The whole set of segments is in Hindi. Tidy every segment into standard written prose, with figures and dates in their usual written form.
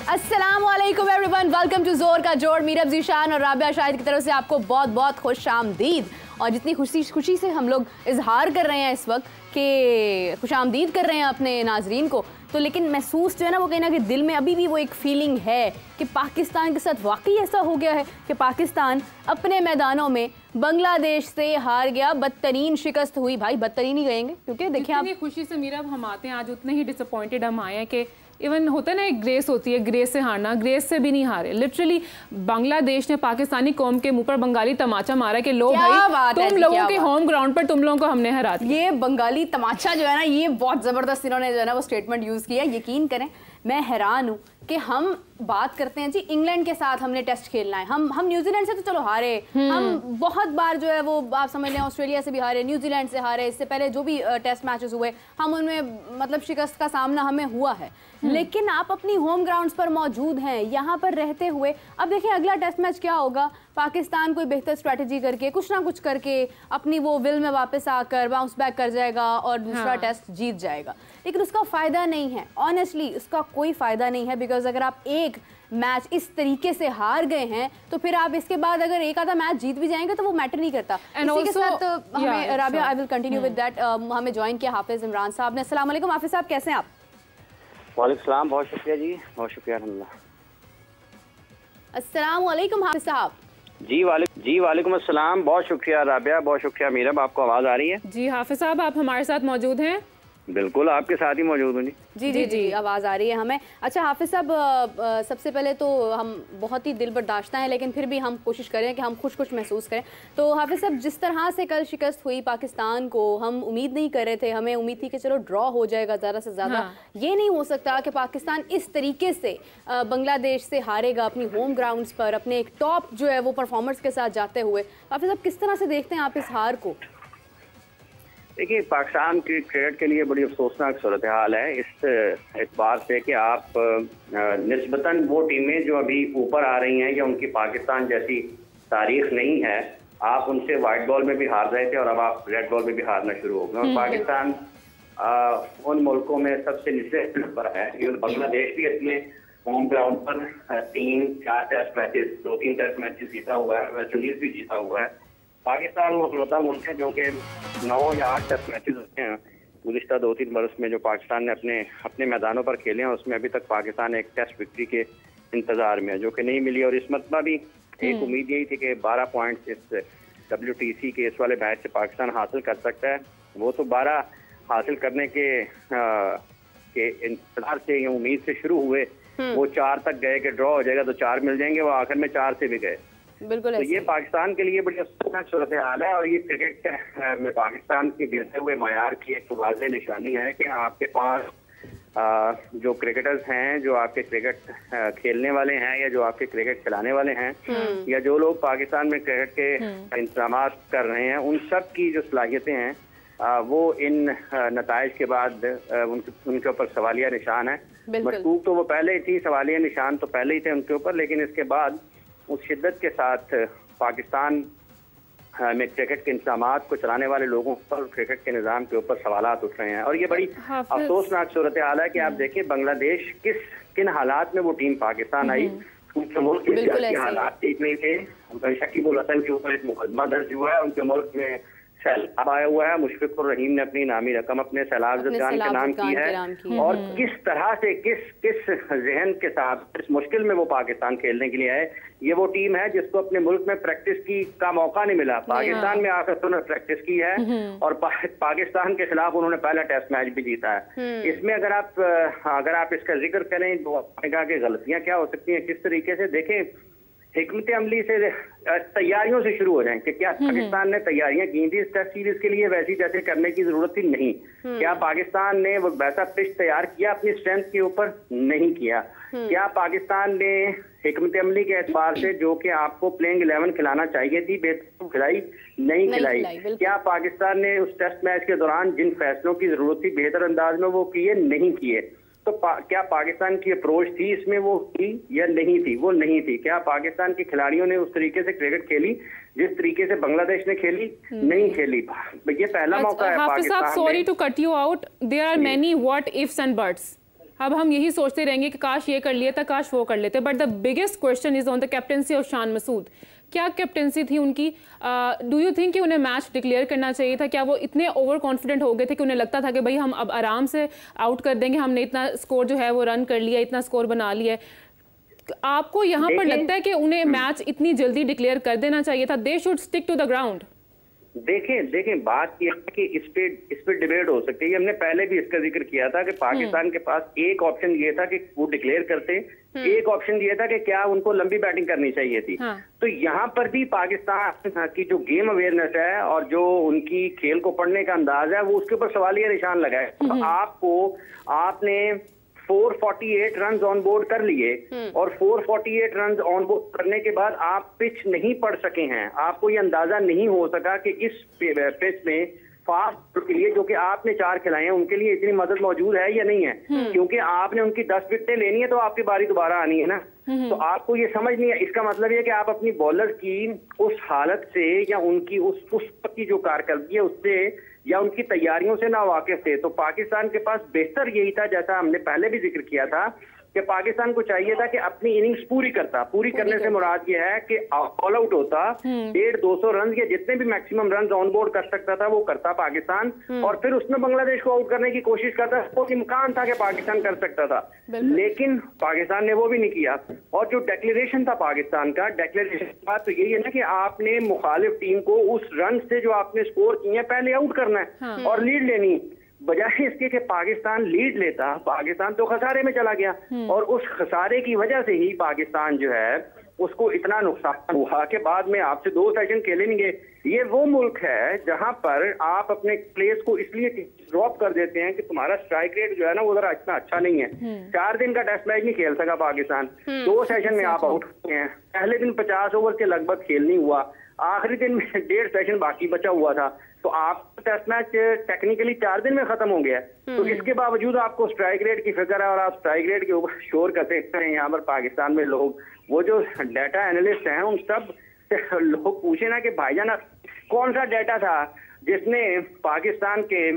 अस्सलामुअलैकुम एवरीवन, वेलकम टू जोर का जोड़। मीरब ज़ीशान और राबिया शाहिद की तरफ से आपको बहुत बहुत खुशामदीद। और जितनी खुशी से हम लोग इजहार कर रहे हैं इस वक्त कि खुशामदीद कर रहे हैं अपने नाजरीन को, तो लेकिन महसूस जो है ना वो कहीं ना कहीं दिल में अभी भी वो एक फीलिंग है कि पाकिस्तान के साथ वाकई ऐसा हो गया है कि पाकिस्तान अपने मैदानों में बांग्लादेश से हार गया। बदतरीन शिकस्त हुई, भाई बदतरीन ही कहेंगे, क्योंकि देखिए आप खुशी से मीरा हम आते हैं आज उतने ही डिसअपॉइंटेड हम आए हैं कि इवन होता है ना एक ग्रेस होती है, ग्रेस से हारना, ग्रेस से भी नहीं हारे। लिटरली बांग्लादेश ने पाकिस्तानी कौम के मुंह पर बंगाली तमाचा मारा कि लो भाई तुम लोगों के होम ग्राउंड पर तुम लोगों को हमने हरा दिया। ये बंगाली तमाचा जो है ना, ये बहुत जबरदस्त इन्होंने जो है ना वो स्टेटमेंट यूज किया। यकीन करें मैं हैरान हूँ कि हम बात करते हैं जी इंग्लैंड के साथ हमने टेस्ट खेलना है, हम न्यूजीलैंड से तो चलो हारे, हम बहुत बार जो है वो आप समझ लें ऑस्ट्रेलिया से भी हारे, न्यूजीलैंड से हारे, इससे पहले जो भी टेस्ट मैचेस हुए हम उनमें मतलब शिकस्त का सामना हमें हुआ है। लेकिन आप अपनी होम ग्राउंड्स पर मौजूद हैं यहाँ पर रहते हुए। अब देखिए अगला टेस्ट मैच क्या होगा, पाकिस्तान कोई बेहतर स्ट्रैटेजी करके कुछ ना कुछ करके अपनी वो विल में वापस आकर बाउंस बैक कर जाएगा और दूसरा टेस्ट जीत जाएगा। लेकिन उसका फ़ायदा नहीं है, ऑनेस्टली उसका कोई फ़ायदा नहीं है। बिकॉज अगर आप एक मैच इस तरीके से हार गए हैं तो फिर आप इसके बाद अगर एक आधा मैच जीत भी जाएंगे तो वो मैटर नहीं करता। इसी के साथ हमें Rabia I will continue with that, हमें ज्वाइन किया हाफिज इमरान साहब ने। अस्सलाम वालेकुम हाफिज साहब, कैसे हैं आप? वालेकुम सलाम, बहुत शुक्रिया जी, बहुत शुक्रिया अल्हम्दुलिल्लाह। अस्सलाम वालेकुम हाफिज साहब। जी वालेकुम अस्सलाम, बहुत शुक्रिया राबिया, बहुत शुक्रिया मीरब। आपको आवाज़ आ रही है? जी हाफिज साहब, आप हमारे साथ मौजूद हैं? बिल्कुल आपके साथ ही मौजूद हूँ जी जी जी आवाज़ आ रही है हमें। अच्छा हाफिज साहब, सबसे पहले तो हम बहुत ही दिल बर्दाश्त हैं लेकिन फिर भी हम कोशिश करें कि हम खुश महसूस करें। तो हाफिज साहब, जिस तरह से कल शिकस्त हुई पाकिस्तान को, हम उम्मीद नहीं कर रहे थे, हमें उम्मीद थी कि चलो ड्रॉ हो जाएगा ज़्यादा से ज़्यादा। ये नहीं हो सकता कि पाकिस्तान इस तरीके से बांग्लादेश से हारेगा अपनी होम ग्राउंड्स पर, अपने एक टॉप जो है वो परफॉर्मर्स के साथ जाते हुए। हाफिज साहब, किस तरह से देखते हैं आप इस हार को? देखिए, पाकिस्तान की क्रिकेट के लिए बड़ी अफसोसनाक सूरत हाल है इस एतबार से कि आप निस्बतन वो टीमें जो अभी ऊपर आ रही हैं या उनकी पाकिस्तान जैसी तारीख नहीं है, आप उनसे वाइट बॉल में भी हार रहे थे और अब आप रेड बॉल में भी हारना शुरू हो गए। और पाकिस्तान उन मुल्कों में सबसे निचले पर है। बांग्लादेश भी अपने होम ग्राउंड पर 3-4 टेस्ट मैचेस, 2-3 टेस्ट मैचेस जीता हुआ है, वेस्ट इंडीज भी जीता हुआ है। पाकिस्तान वो इकलौता मुल्क है जो कि 9 या 8 टेस्ट मैचेस होते हैं गुज़िश्ता 2-3 बरस में जो पाकिस्तान ने अपने मैदानों पर खेले हैं, उसमें अभी तक पाकिस्तान एक टेस्ट विक्ट्री के इंतजार में है जो कि नहीं मिली। और इस मरतबा भी एक उम्मीद यही थी कि 12 पॉइंट्स इस WTC के इस वाले मैच से पाकिस्तान हासिल कर सकता है। वो तो 12 हासिल करने के इंतजार से या उम्मीद से शुरू हुए, वो 4 तक गए कि ड्रॉ हो जाएगा तो 4 मिल जाएंगे, वो आखिर में 4 से भी गए। बिल्कुल। तो ये पाकिस्तान के लिए बड़ी अफसोसनाक सूरत हाल है और ये क्रिकेट में पाकिस्तान के गिरते हुए मयार की एक वाज़ेह निशानी है कि आपके पास जो क्रिकेटर्स हैं, जो आपके क्रिकेट खेलने वाले हैं या जो आपके क्रिकेट खिलाने वाले हैं या जो लोग पाकिस्तान में क्रिकेट के इंतजाम कर रहे हैं, उन सब की जो सलाहियतें हैं वो इन नताइज के बाद उनके ऊपर सवालिया निशान है। मशकूक तो वो पहले ही थी, सवालिया निशान तो पहले ही थे उनके ऊपर, लेकिन इसके बाद उस शिद्दत के साथ पाकिस्तान में क्रिकेट के इंतजामात को चलाने वाले लोगों पर, क्रिकेट के निज़ाम के ऊपर सवालात उठ रहे हैं। और ये बड़ी अफसोसनाक सूरत हाल है कि आप देखिए बांग्लादेश किन हालात में वो टीम पाकिस्तान आई, उनके मुल्क के हालात ठीक नहीं थे। शकीबुल हसन के ऊपर एक मुकदमा दर्ज हुआ है, उनके मुल्क में सैलाब आया हुआ है, मुशफिकुर रहीम ने अपनी नामी रकम अपने सैलाब खान के नाम की है। और किस तरह से किस जहन के साथ इस मुश्किल में वो पाकिस्तान खेलने के लिए आए। ये वो टीम है जिसको अपने मुल्क में प्रैक्टिस की का मौका नहीं मिला। पाकिस्तान में आकर उन्होंने प्रैक्टिस की है और पाकिस्तान के खिलाफ उन्होंने पहला टेस्ट मैच भी जीता है। इसमें अगर आप इसका जिक्र करें तो आपने कहा कि गलतियां क्या हो सकती हैं, किस तरीके से देखें, हिकमत अमली से तैयारियों से शुरू हो जाएं कि क्या पाकिस्तान ने तैयारियां की थी इस टेस्ट सीरीज के लिए वैसी जैसे करने की जरूरत थी? नहीं। क्या पाकिस्तान ने वो वैसा पिच तैयार किया अपनी स्ट्रेंथ के ऊपर? नहीं किया। क्या पाकिस्तान ने हिकमत अमली के एतबार से जो कि आपको प्लेइंग 11 खिलाना चाहिए थी बेहतर खिलाई? नहीं खिलाई। क्या पाकिस्तान ने उस टेस्ट मैच के दौरान जिन फैसलों की जरूरत थी बेहतर अंदाज में वो किए? नहीं किए। तो क्या पाकिस्तान की अप्रोच थी इसमें वो की या नहीं थी? वो नहीं थी। क्या पाकिस्तान के खिलाड़ियों ने उस तरीके से क्रिकेट खेली जिस तरीके से बांग्लादेश ने खेली? नहीं खेली। ये पहला मौका है Pakistan. Sorry to cut you out, there are many what ifs and buts. अब हम यही सोचते रहेंगे कि काश ये कर लिया था, काश वो कर लेते। But the biggest question is on the captaincy of Shan Masood. क्या कैप्टनसी थी उनकी? डू यू थिंक कि उन्हें मैच डिक्लेयर करना चाहिए था? क्या वो इतने ओवर कॉन्फिडेंट हो गए थे कि उन्हें लगता था कि भाई हम अब आराम से आउट कर देंगे, हमने इतना स्कोर जो है वो रन कर लिया, इतना स्कोर बना लिया है? आपको यहाँ पर लगता है कि उन्हें मैच इतनी जल्दी डिक्लेयर कर देना चाहिए था? They should stick to the ground. देखें बात यह है कि इस पे डिबेट हो सकती है। हमने पहले भी इसका जिक्र किया था कि पाकिस्तान के पास एक ऑप्शन ये था कि वो डिक्लेयर करते, एक ऑप्शन ये था कि क्या उनको लंबी बैटिंग करनी चाहिए थी। तो यहाँ पर भी पाकिस्तान की जो गेम अवेयरनेस है और जो उनकी खेल को पढ़ने का अंदाज है, वो उसके ऊपर सवालिया निशान लगा है। तो आपने 448 रन ऑन बोर्ड कर लिए और 448 रन ऑन बोर्ड करने के बाद आप पिच नहीं पढ़ सके हैं। आपको ये अंदाजा नहीं हो सका कि इस पिच में फास्ट के लिए जो कि आपने 4 खिलाए हैं उनके लिए इतनी मदद मौजूद है या नहीं है, क्योंकि आपने उनकी 10 विकेटें लेनी है तो आपकी बारी दोबारा आनी है ना। तो आपको ये समझ नहीं है। इसका मतलब ये कि आप अपनी बॉलर की उस हालत से या उनकी उस की जो कारकर्दगी है उससे या उनकी तैयारियों से ना वाकिफ थे। तो पाकिस्तान के पास बेहतर यही था, जैसा हमने पहले भी जिक्र किया था, कि पाकिस्तान को चाहिए था कि अपनी इनिंग्स पूरी करने से मुराद ये है कि ऑल आउट होता, 150-200 रन के जितने भी मैक्सिमम रन ऑन बोर्ड कर सकता था वो करता पाकिस्तान, और फिर उसमें बांग्लादेश को आउट करने की कोशिश करता। वो इम्कान था कि पाकिस्तान कर सकता था, लेकिन पाकिस्तान ने वो भी नहीं किया। और जो डिक्लेरेशन था पाकिस्तान का, डिक्लेरेशन बात तो यही है ना कि आपने मुखालिफ टीम को उस रन से जो आपने स्कोर किए पहले आउट करना है और लीड लेनी, बजाय इसके कि पाकिस्तान लीड लेता। पाकिस्तान तो खसारे में चला गया और उस खसारे की वजह से ही पाकिस्तान जो है उसको इतना नुकसान हुआ कि बाद में आपसे 2 सेशन खेलेंगे। ये वो मुल्क है जहां पर आप अपने प्लेस को इसलिए ड्रॉप कर देते हैं कि तुम्हारा स्ट्राइक रेट जो है ना वो जरा इतना अच्छा नहीं है। 4 दिन का टेस्ट मैच नहीं खेल सका पाकिस्तान, 2 सेशन में आप आउट हुए हैं। पहले दिन 50 ओवर के लगभग खेल नहीं हुआ, आखिरी दिन में 1.5 सेशन बाकी बचा हुआ था। तो आप टेस्ट मैच टेक्निकली 4 दिन में खत्म हो गया। तो इसके बावजूद आपको स्ट्राइक रेट की फिक्र है और आप स्ट्राइक रेट के ऊपर शोर करते हैं। यहाँ पर पाकिस्तान में लोग, वो जो डाटा एनालिस्ट हैं, उन सब लोग पूछे ना कि भाईजान कौन सा डाटा था जिसने पाकिस्तान के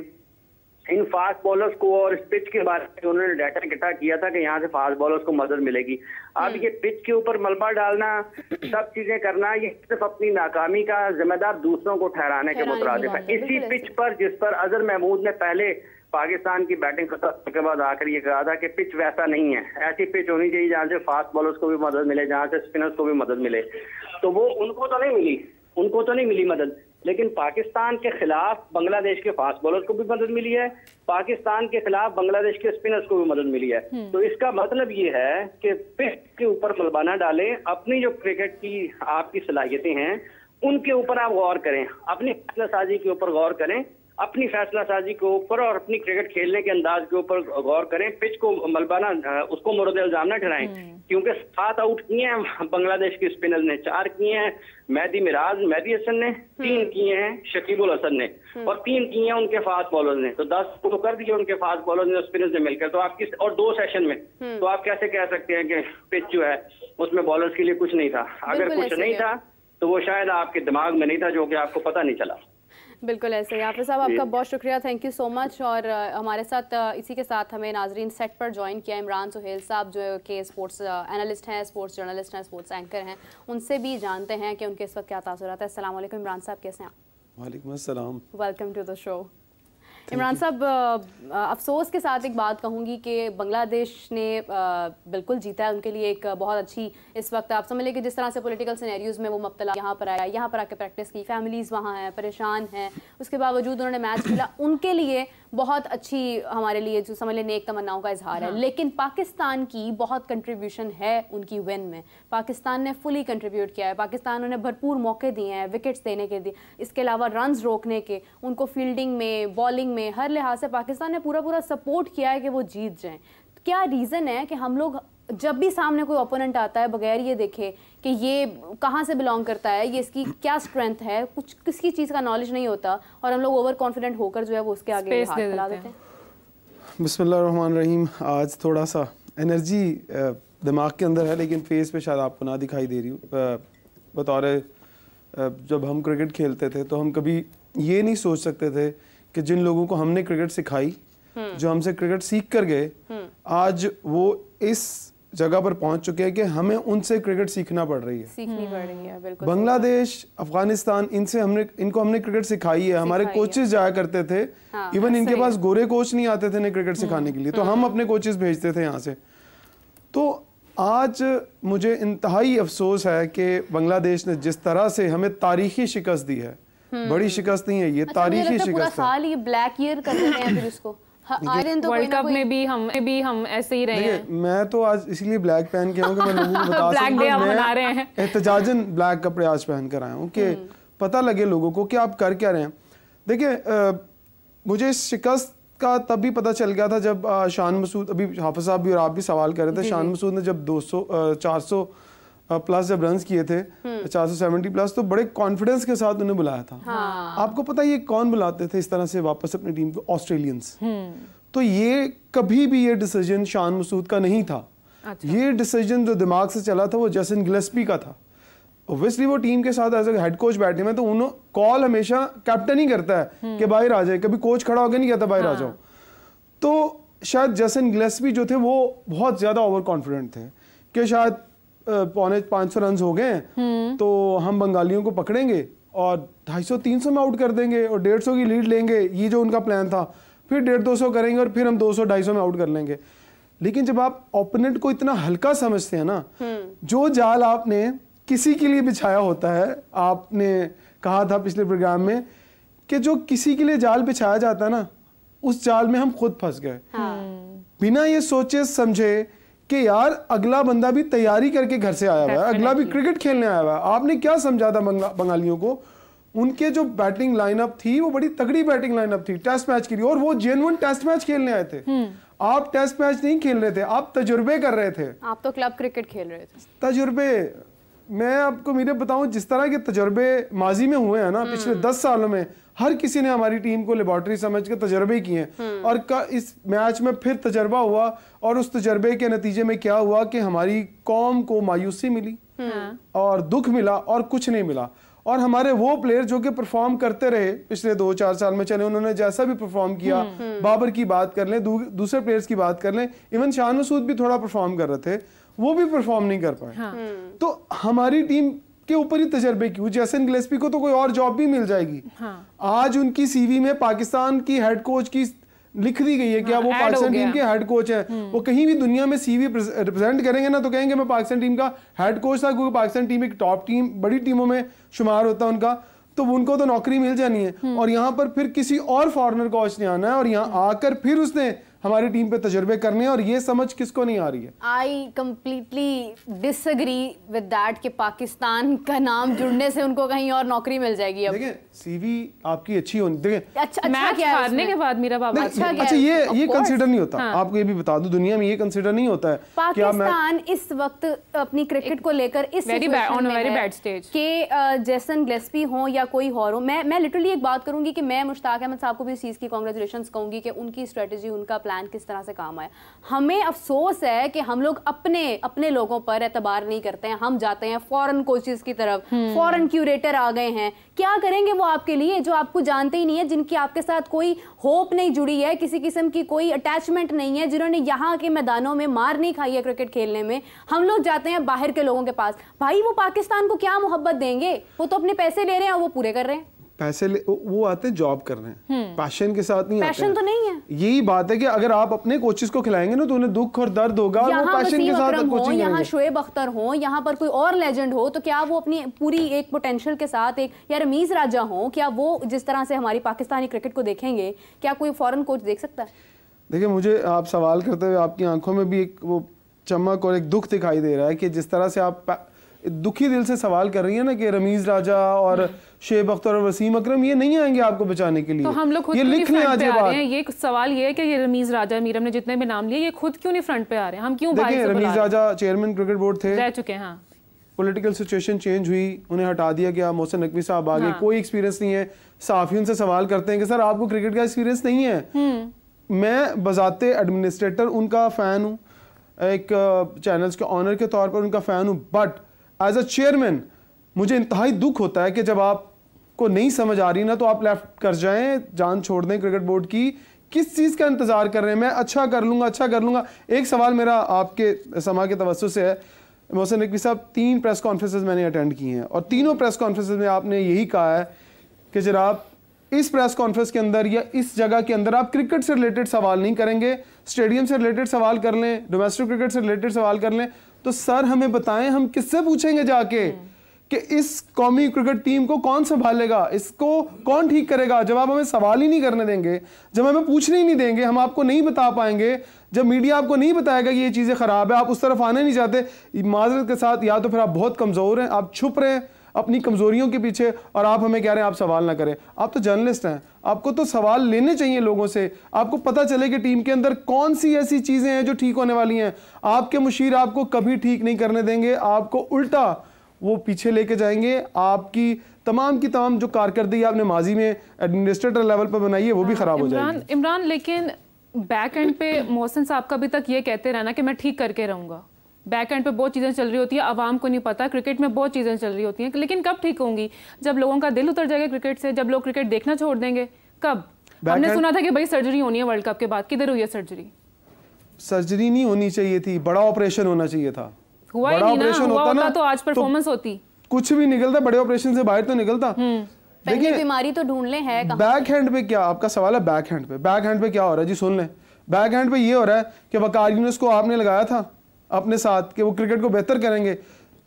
इन फास्ट बॉलर्स को और इस पिच के बारे में उन्होंने डाटा इकट्ठा किया था कि यहाँ से फास्ट बॉलर्स को मदद मिलेगी। अब ये पिच के ऊपर मलबा डालना, सब चीजें करना, ये सिर्फ अपनी नाकामी का जिम्मेदार दूसरों को ठहराने के मुतरादिफ है। इसी पिच पर जिस पर अजहर महमूद ने पहले पाकिस्तान की बैटिंग खत्म के बाद आकर ये कहा था कि पिच वैसा नहीं है, ऐसी पिच होनी चाहिए जहाँ से फास्ट बॉलर्स को भी मदद मिले, जहाँ से स्पिनर्स को भी मदद मिले। तो वो उनको तो नहीं मिली मदद, लेकिन पाकिस्तान के खिलाफ बांग्लादेश के फास्ट बॉलर्स को भी मदद मिली है, पाकिस्तान के खिलाफ बांग्लादेश के स्पिनर्स को भी मदद मिली है। तो इसका मतलब ये है कि पिच के ऊपर मलबाना डालें, अपनी जो क्रिकेट की आपकी सलाहियतें हैं उनके ऊपर आप गौर करें, अपनी फैसला साजी के ऊपर गौर करें, अपनी फैसला साजी के ऊपर और अपनी क्रिकेट खेलने के अंदाज के ऊपर गौर करें। पिच को मलबाना उसको मुर्द इल्जाम ना ठहराएं, क्योंकि 7 आउट किए हैं बांग्लादेश के स्पिनर ने, 4 किए हैं मेहदी हसन ने, 3 किए हैं शकीबुल हसन ने और 3 किए हैं उनके फास्ट बॉलर ने। तो 10 तो कर दिए उनके फास्ट बॉलर ने स्पिनर्स ने मिलकर। तो आप किस और 2 सेशन में तो आप कैसे कह सकते हैं कि पिच जो है उसमें बॉलर्स के लिए कुछ नहीं था? अगर कुछ नहीं था तो वो शायद आपके दिमाग में नहीं था, जो कि आपको पता नहीं चला। बिल्कुल ऐसे ही। हाफिज साहब आपका बहुत शुक्रिया, थैंक यू सो मच। और हमारे साथ इसी के साथ हमें नाजरीन सेट पर ज्वाइन किया इमरान सुहेल साहब, जो कि स्पोर्ट्स एनालिस्ट हैं, स्पोर्ट्स जर्नलिस्ट हैं, स्पोर्ट्स एंकर हैं। उनसे भी जानते हैं कि उनके इस वक्त क्या तासुरात है। अस्सलाम वालेकुम इमरान साहब, कैसे हैं आप? वालेकुम अस्सलाम, welcome to the show. Imran साहब, अफसोस के साथ एक बात कहूँगी कि बांग्लादेश ने बिल्कुल जीता है, उनके लिए एक बहुत अच्छी इस वक्त आप समझ लें कि जिस तरह से पॉलिटिकल सिनेरियोज में वो मुब्तला यहाँ पर आया, यहाँ पर आके प्रैक्टिस की, फैमिलीज़ वहाँ हैं, परेशान हैं, उसके बावजूद उन्होंने मैच खेला, उनके लिए बहुत अच्छी, हमारे लिए जो समझ लें नेक तमन्नाओं का इजहार है। लेकिन पाकिस्तान की बहुत कंट्रीब्यूशन है उनकी विन में। पाकिस्तान ने फुली कंट्रीब्यूट किया है, पाकिस्तान उन्हें भरपूर मौके दिए हैं विकेट्स देने के लिए, इसके अलावा रन्स रोकने के, उनको फील्डिंग में, बॉलिंग में, हर लिहाज से पाकिस्तान ने पूरा सपोर्ट किया है कि वो जीत जाएं। क्या रीज़न है कि हम लोग जब भी सामने कोई ओपोनेंट आता है, बगैर ये देखे कि ये कहाँ से बिलोंग करता है, ये इसकी क्या स्ट्रेंथ है, कुछ किसी चीज़ का नॉलेज नहीं होता और हम लोग ओवर कॉन्फिडेंट होकर जो है वो उसके आगे हाथ फैला देते हैं? बिस्मिल्लाहिर्रहमानिर्रहीम। आज थोड़ा सा एनर्जी दिमाग के अंदर है, लेकिन फेस पे शायद आपको ना दिखाई दे रही हूँ। बतौर जब हम क्रिकेट खेलते थे तो हम कभी ये नहीं सोच सकते थे कि जिन लोगों को हमने क्रिकेट सिखाई, जो हमसे क्रिकेट सीख कर गए, आज वो इस जगह पर पहुंच चुके हैं कि हमें उनसे क्रिकेट सीखना पड़ रही है, सीखनी पड़ रही है। बिल्कुल बांग्लादेश, अफगानिस्तान, इनको हमने क्रिकेट सिखाई है। हमारे कोचेस जाया करते थे, इवन इनके पास गोरे कोच नहीं आते थे इन्हें क्रिकेट सिखाने के लिए, तो हम अपने कोचेस भेजते थे यहाँ से। तो आज मुझे इंतहाई अफसोस है कि बांग्लादेश ने जिस तरह से हमें तारीखी शिकस्त दी है, बड़ी शिकस्त नहीं है ये, तारीखी शिकस्त पूरा साल ये ब्लैक ईयर कर देते हैं फिर इसको। वर्ल्ड कप में भी हम ऐसे ही रहे हैं। मैं तो आज इसलिए ब्लैक पहन के आऊँ कि मैं लोगों को बता ब्लैक डे हम मना रहे हैं, एहतजाजन ब्लैक कपड़े आज पहन कर आया हूँ कि पता लगे लोगों को कि आप कर क्या रहे हैं। देखिए मुझे इस शिकस्त का तब भी पता चल गया था जब शान मसूद, अभी हाफिज साहब भी और आप भी सवाल कर रहे थे, शान मसूद ने जब 400 प्लस जब रन्स किए थे, 470 प्लस, तो बड़े कॉन्फिडेंस के साथ उन्हें बुलाया था। आपको पता है ये कौन बुलाते थे इस तरह से वापस अपनी टीम को? ऑस्ट्रेलियंस। तो ये कभी भी ये डिसीजन शान मसूद का नहीं था। ये डिसीजन जो दिमाग से चला था वो जेसन गिलेस्पी का था। ऑब्वियसली वो टीम के साथ एज ए हेड कोच बैठे में, तो उन्होंने कॉल हमेशा कैप्टन ही करता है कि बाहर आ जाए, कभी कोच खड़ा होकर नहीं कहता बाहर आ जाओ। तो शायद जेसन गिलेस्पी जो थे वो बहुत ज्यादा ओवर कॉन्फिडेंट थे कि शायद 500 रन हो गए तो हम बंगालियों को पकड़ेंगे और 250-300 में आउट कर देंगे और 150 की लीड लेंगे, ये जो उनका प्लान था। फिर 150-200 करेंगे और फिर हम 200-250 में आउट कर लेंगे। लेकिन जब आप ओपोनेंट को इतना हल्का समझते हैं ना, जो जाल आपने किसी के लिए बिछाया होता है, आपने कहा था पिछले प्रोग्राम में कि जो किसी के लिए जाल बिछाया जाता है ना, उस जाल में हम खुद फंस गए। बिना ये सोचे समझे कि यार अगला बंदा भी तैयारी करके घर से आया हुआ है, अगला भी क्रिकेट खेलने आया हुआ है। आपने क्या समझा था बंगालियों को? उनके जो बैटिंग लाइनअप थी वो बड़ी तगड़ी बैटिंग लाइनअप थी टेस्ट मैच के लिए, और वो जेन्युइन टेस्ट मैच खेलने आए थे। आप टेस्ट मैच नहीं खेल रहे थे, आप तजुर्बे कर रहे थे। आप तो क्लब क्रिकेट खेल रहे थे। तजुर्बे, मैं आपको मेरे बताऊं, जिस तरह के तजुर्बे माजी में हुए हैं ना पिछले 10 सालों में, हर किसी ने हमारी टीम को लेबोरेटरी समझ के तजर्बे किए और इस मैच में फिर तजर्बा हुआ, और उस तजर्बे के नतीजे में क्या हुआ कि हमारी कौम को मायूसी मिली और दुख मिला और कुछ नहीं मिला। और हमारे वो प्लेयर जो कि परफॉर्म करते रहे पिछले 2-4 साल में, चले उन्होंने जैसा भी परफॉर्म किया, बाबर की बात कर लें, दूसरे प्लेयर्स की बात कर लें, इवन शान मसूद भी थोड़ा परफॉर्म कर रहे थे, वो भी परफॉर्म नहीं कर पाए। तो हमारी टीम के ऊपर ही तजर्बे क्यों? जेसन गिलेस्पी को तो कोई और जॉब भी मिल जाएगी। आज उनकी सीवी में पाकिस्तान की हेड कोच की लिख दी गई है कि वो पाकिस्तान टीम के हेड कोच है। वो कहीं भी दुनिया में सीवी रिप्रेजेंट करेंगे ना तो कहेंगे मैं पाकिस्तान टीम का हेड कोच था, क्योंकि पाकिस्तान टीम एक टॉप टीम, बड़ी टीमों में शुमार होता है उनका, तो उनको तो नौकरी मिल जानी है। और यहाँ पर फिर किसी और फॉरेनर कोच ने आना है और यहाँ आकर फिर उसने हमारी टीम पे तजर्बे करने हैं, और ये समझ किसको नहीं आ रही है। I completely disagree with that कि पाकिस्तान का नाम जुड़ने से उनको कहीं और नौकरी मिल जाएगी। अब देखिए सीवी आपकी अच्छी होनी, देखिए अच्छा मैच क्या है हारने के बाद मेरा बाबा अच्छा ये कंसीडर नहीं होता। आपको ये भी बता दूं, दुनिया में ये कंसीडर नहीं होता है। पाकिस्तान इस वक्त अपनी क्रिकेट को लेकर इस वेरी बैड स्टेज कि जेसन गिलेस्पी हो या कोई और हो, मैं लिटरली एक बात करूंगी कि मैं मुश्ताक अहमद साहब को भी इस चीज की कांग्रेचुलेशंस कहूंगी कि उनकी स्ट्रेटजी, उनका प्लान किस तरह से काम आया। हमें अफसोस है कि हम लोग अपने लोगों पर एतबार नहीं करते हैं। हम जाते हैं फॉरेन कोचेस की तरफ, फॉरेन क्यूरेटर आ गए हैं, क्या करेंगे वो आपके लिए जो आपको जानते ही नहीं है, जिनकी आपके साथ कोई होप नहीं जुड़ी है, किसी किस्म की कोई अटैचमेंट नहीं है, जिन्होंने यहाँ के मैदानों में मार नहीं खाई है क्रिकेट खेलने में। हम लोग जाते हैं बाहर के लोगों के पास। भाई वो पाकिस्तान को क्या मोहब्बत देंगे? वो तो अपने पैसे ले रहे हैं और वो पूरे कर रहे हैं। पैसे वो आते हैं जॉब कर रहे हैं, पैशन के साथ नहीं आते। पैशन तो नहीं है। यही बात है कि अगर आप अपने कोचेस को खिलाएंगे ना तो उन्हें दुख और दर्द होगा, और वो पैशन के साथ कोचिंग करेंगे। यहाँ शोएब अख्तर हो, यहाँ पर कोई और लेजेंड हो, तो क्या वो अपनी पूरी एक पोटेंशियल के साथ, एक या रमीज राजा हो, क्या वो जिस तरह से हमारी पाकिस्तानी क्रिकेट को देखेंगे, क्या कोई फॉरेन कोच देख सकता है? देखिए मुझे आप सवाल करते हुए आपकी आंखों में भी एक वो चमक और एक दुख दिखाई दे रहा है कि जिस तरह से आप दुखी दिल से सवाल कर रही है ना कि रमीज राजा और शोएब अख्तर और वसीम अकरम ये नहीं आएंगे आपको बचाने के लिए, तो हम लोग खुद ये लिख लें आज बात। ये सवाल ये है कि ये रमीज राजा, मीरम ने जितने भी नाम लिए, ये खुद क्यों नहीं फ्रंट पे आ रहे हैं? हम क्यों बाहर से बुला रहे हैं? रमीज राजा चेयरमैन क्रिकेट बोर्ड थे, रह चुके हैं। पॉलिटिकल सिचुएशन चेंज हुई, उन्हें हटा दिया गया, मोहसिन नकवी साहब आ गए, कोई एक्सपीरियंस नहीं है। सहाफियों से सवाल करते हैं कि सर आपको क्रिकेट का एक्सपीरियंस नहीं है। मैं बजाते एडमिनिस्ट्रेटर उनका फैन हूँ, एक चैनल्स के ऑनर के तौर पर उनका फैन हूँ, बट एज अ चेयरमैन मुझे इंतहाई दुख होता है कि जब आपको नहीं समझ आ रही ना तो आप लेफ्ट कर जाएं, जान छोड़ दें क्रिकेट बोर्ड की, किस चीज़ का इंतज़ार कर रहे हैं? मैं अच्छा कर लूँगा। एक सवाल मेरा आपके समा के तवज्जो से है, मोहसिन नकवी साहब, 3 प्रेस कॉन्फ्रेंसेस मैंने अटेंड की हैं और तीनों प्रेस कॉन्फ्रेंसेस में आपने यही कहा है कि जनाब इस प्रेस कॉन्फ्रेंस के अंदर या इस जगह के अंदर आप क्रिकेट से रिलेटेड सवाल नहीं करेंगे, स्टेडियम से रिलेटेड सवाल कर लें, डोमेस्टिक क्रिकेट से रिलेटेड सवाल कर लें, तो सर हमें बताएं हम किससे पूछेंगे जाके कि इस कौमी क्रिकेट टीम को कौन संभालेगा, इसको कौन ठीक करेगा? जब आप हमें सवाल ही नहीं करने देंगे, जब हमें पूछने ही नहीं देंगे, हम आपको नहीं बता पाएंगे, जब मीडिया आपको नहीं बताएगा कि ये चीज़ें ख़राब है, आप उस तरफ आने नहीं चाहते, माजरत के साथ या तो फिर आप बहुत कमज़ोर हैं, आप छुप रहे हैं अपनी कमज़ोरियों के पीछे और आप हमें कह रहे हैं आप सवाल ना करें। आप तो जर्नलिस्ट हैं, आपको तो सवाल लेने चाहिए लोगों से, आपको पता चले कि टीम के अंदर कौन सी ऐसी चीज़ें हैं जो ठीक होने वाली हैं। आपके मुशीर आपको कभी ठीक नहीं करने देंगे, आपको उल्टा वो पीछे लेके जाएंगे। आपकी तमाम की तमाम जो कारकर्दगी आपने माजी में एडमिनिस्ट्रेटर लेवल पर बनाई है वो भी ख़राब हो जाएगी। इमरान, लेकिन बैक एंड पे मोहसिन साहब का अभी तक ये कहते रहना कि मैं ठीक करके रहूँगा। बैक एंड पे बहुत चीज़ें चल रही होती है, आवाम को नहीं पता, क्रिकेट में बहुत चीज़ें चल रही होती हैं, लेकिन कब ठीक होंगी? जब लोगों का दिल उतर जाएगा क्रिकेट से, जब लोग क्रिकेट देखना छोड़ देंगे, कब? हमने सुना था कि भाई सर्जरी होनी है वर्ल्ड कप के बाद, किधर हुई है सर्जरी? सर्जरी नहीं होनी चाहिए थी, बड़ा ऑपरेशन होना चाहिए था। हुआ ही नहीं ना, हुआ होता तो आज परफॉर्मेंस होती। कुछ भी निकलता, बड़े ऑपरेशन से बाहर तो निकलता। देखिए बीमारी तो ढूंढ ले है कहाँ? बैक हैंड पे क्या आपका सवाल है? बैक हैंड पे, बैक हैंड पे क्या हो रहा है जी? सुन लें, बैक हैंड पे ये हो रहा है कि वकार यूनुस को आपने लगाया था अपने साथ कि वो क्रिकेट को बेहतर करेंगे।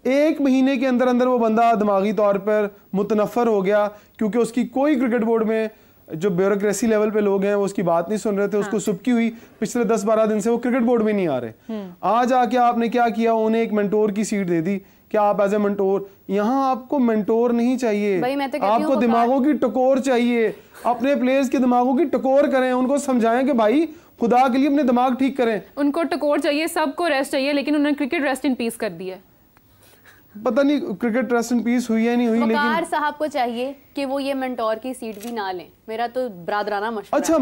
1 महीने के अंदर अंदर वो बंदा दिमागी तौर पर मुतनफ़र हो गया क्योंकि उसकी कोई क्रिकेट बोर्ड में जो ब्यूरोक्रेसी लेवल पे लोग हैं वो उसकी बात नहीं सुन रहे थे। उसको सुबकी हुई, पिछले 10-12 दिन से वो क्रिकेट बोर्ड में नहीं आ रहे। आज आके आपने क्या किया? उन्हें एक मेंटोर की सीट दे दी कि आप एज ए मेंटोर। यहाँ आपको मेंटोर नहीं चाहिए, आपको दिमागों की टकोर चाहिए। अपने प्लेयर्स के दिमागों की टकोर करें, उनको समझाएं कि भाई खुदा के लिए अपने दिमाग ठीक करें। उनको टकोर चाहिए, सबको रेस्ट चाहिए, लेकिन उन्होंने क्रिकेट रेस्ट इन पीस कर दिया। पता नहीं क्रिकेट रेस्ट इन पीस हुई है नहीं हुई, वकार साहब को चाहिए कि वो ये मेंटोर की सीट भी ना लें। मेरा तो बरादराना मशवरा। अच्छा,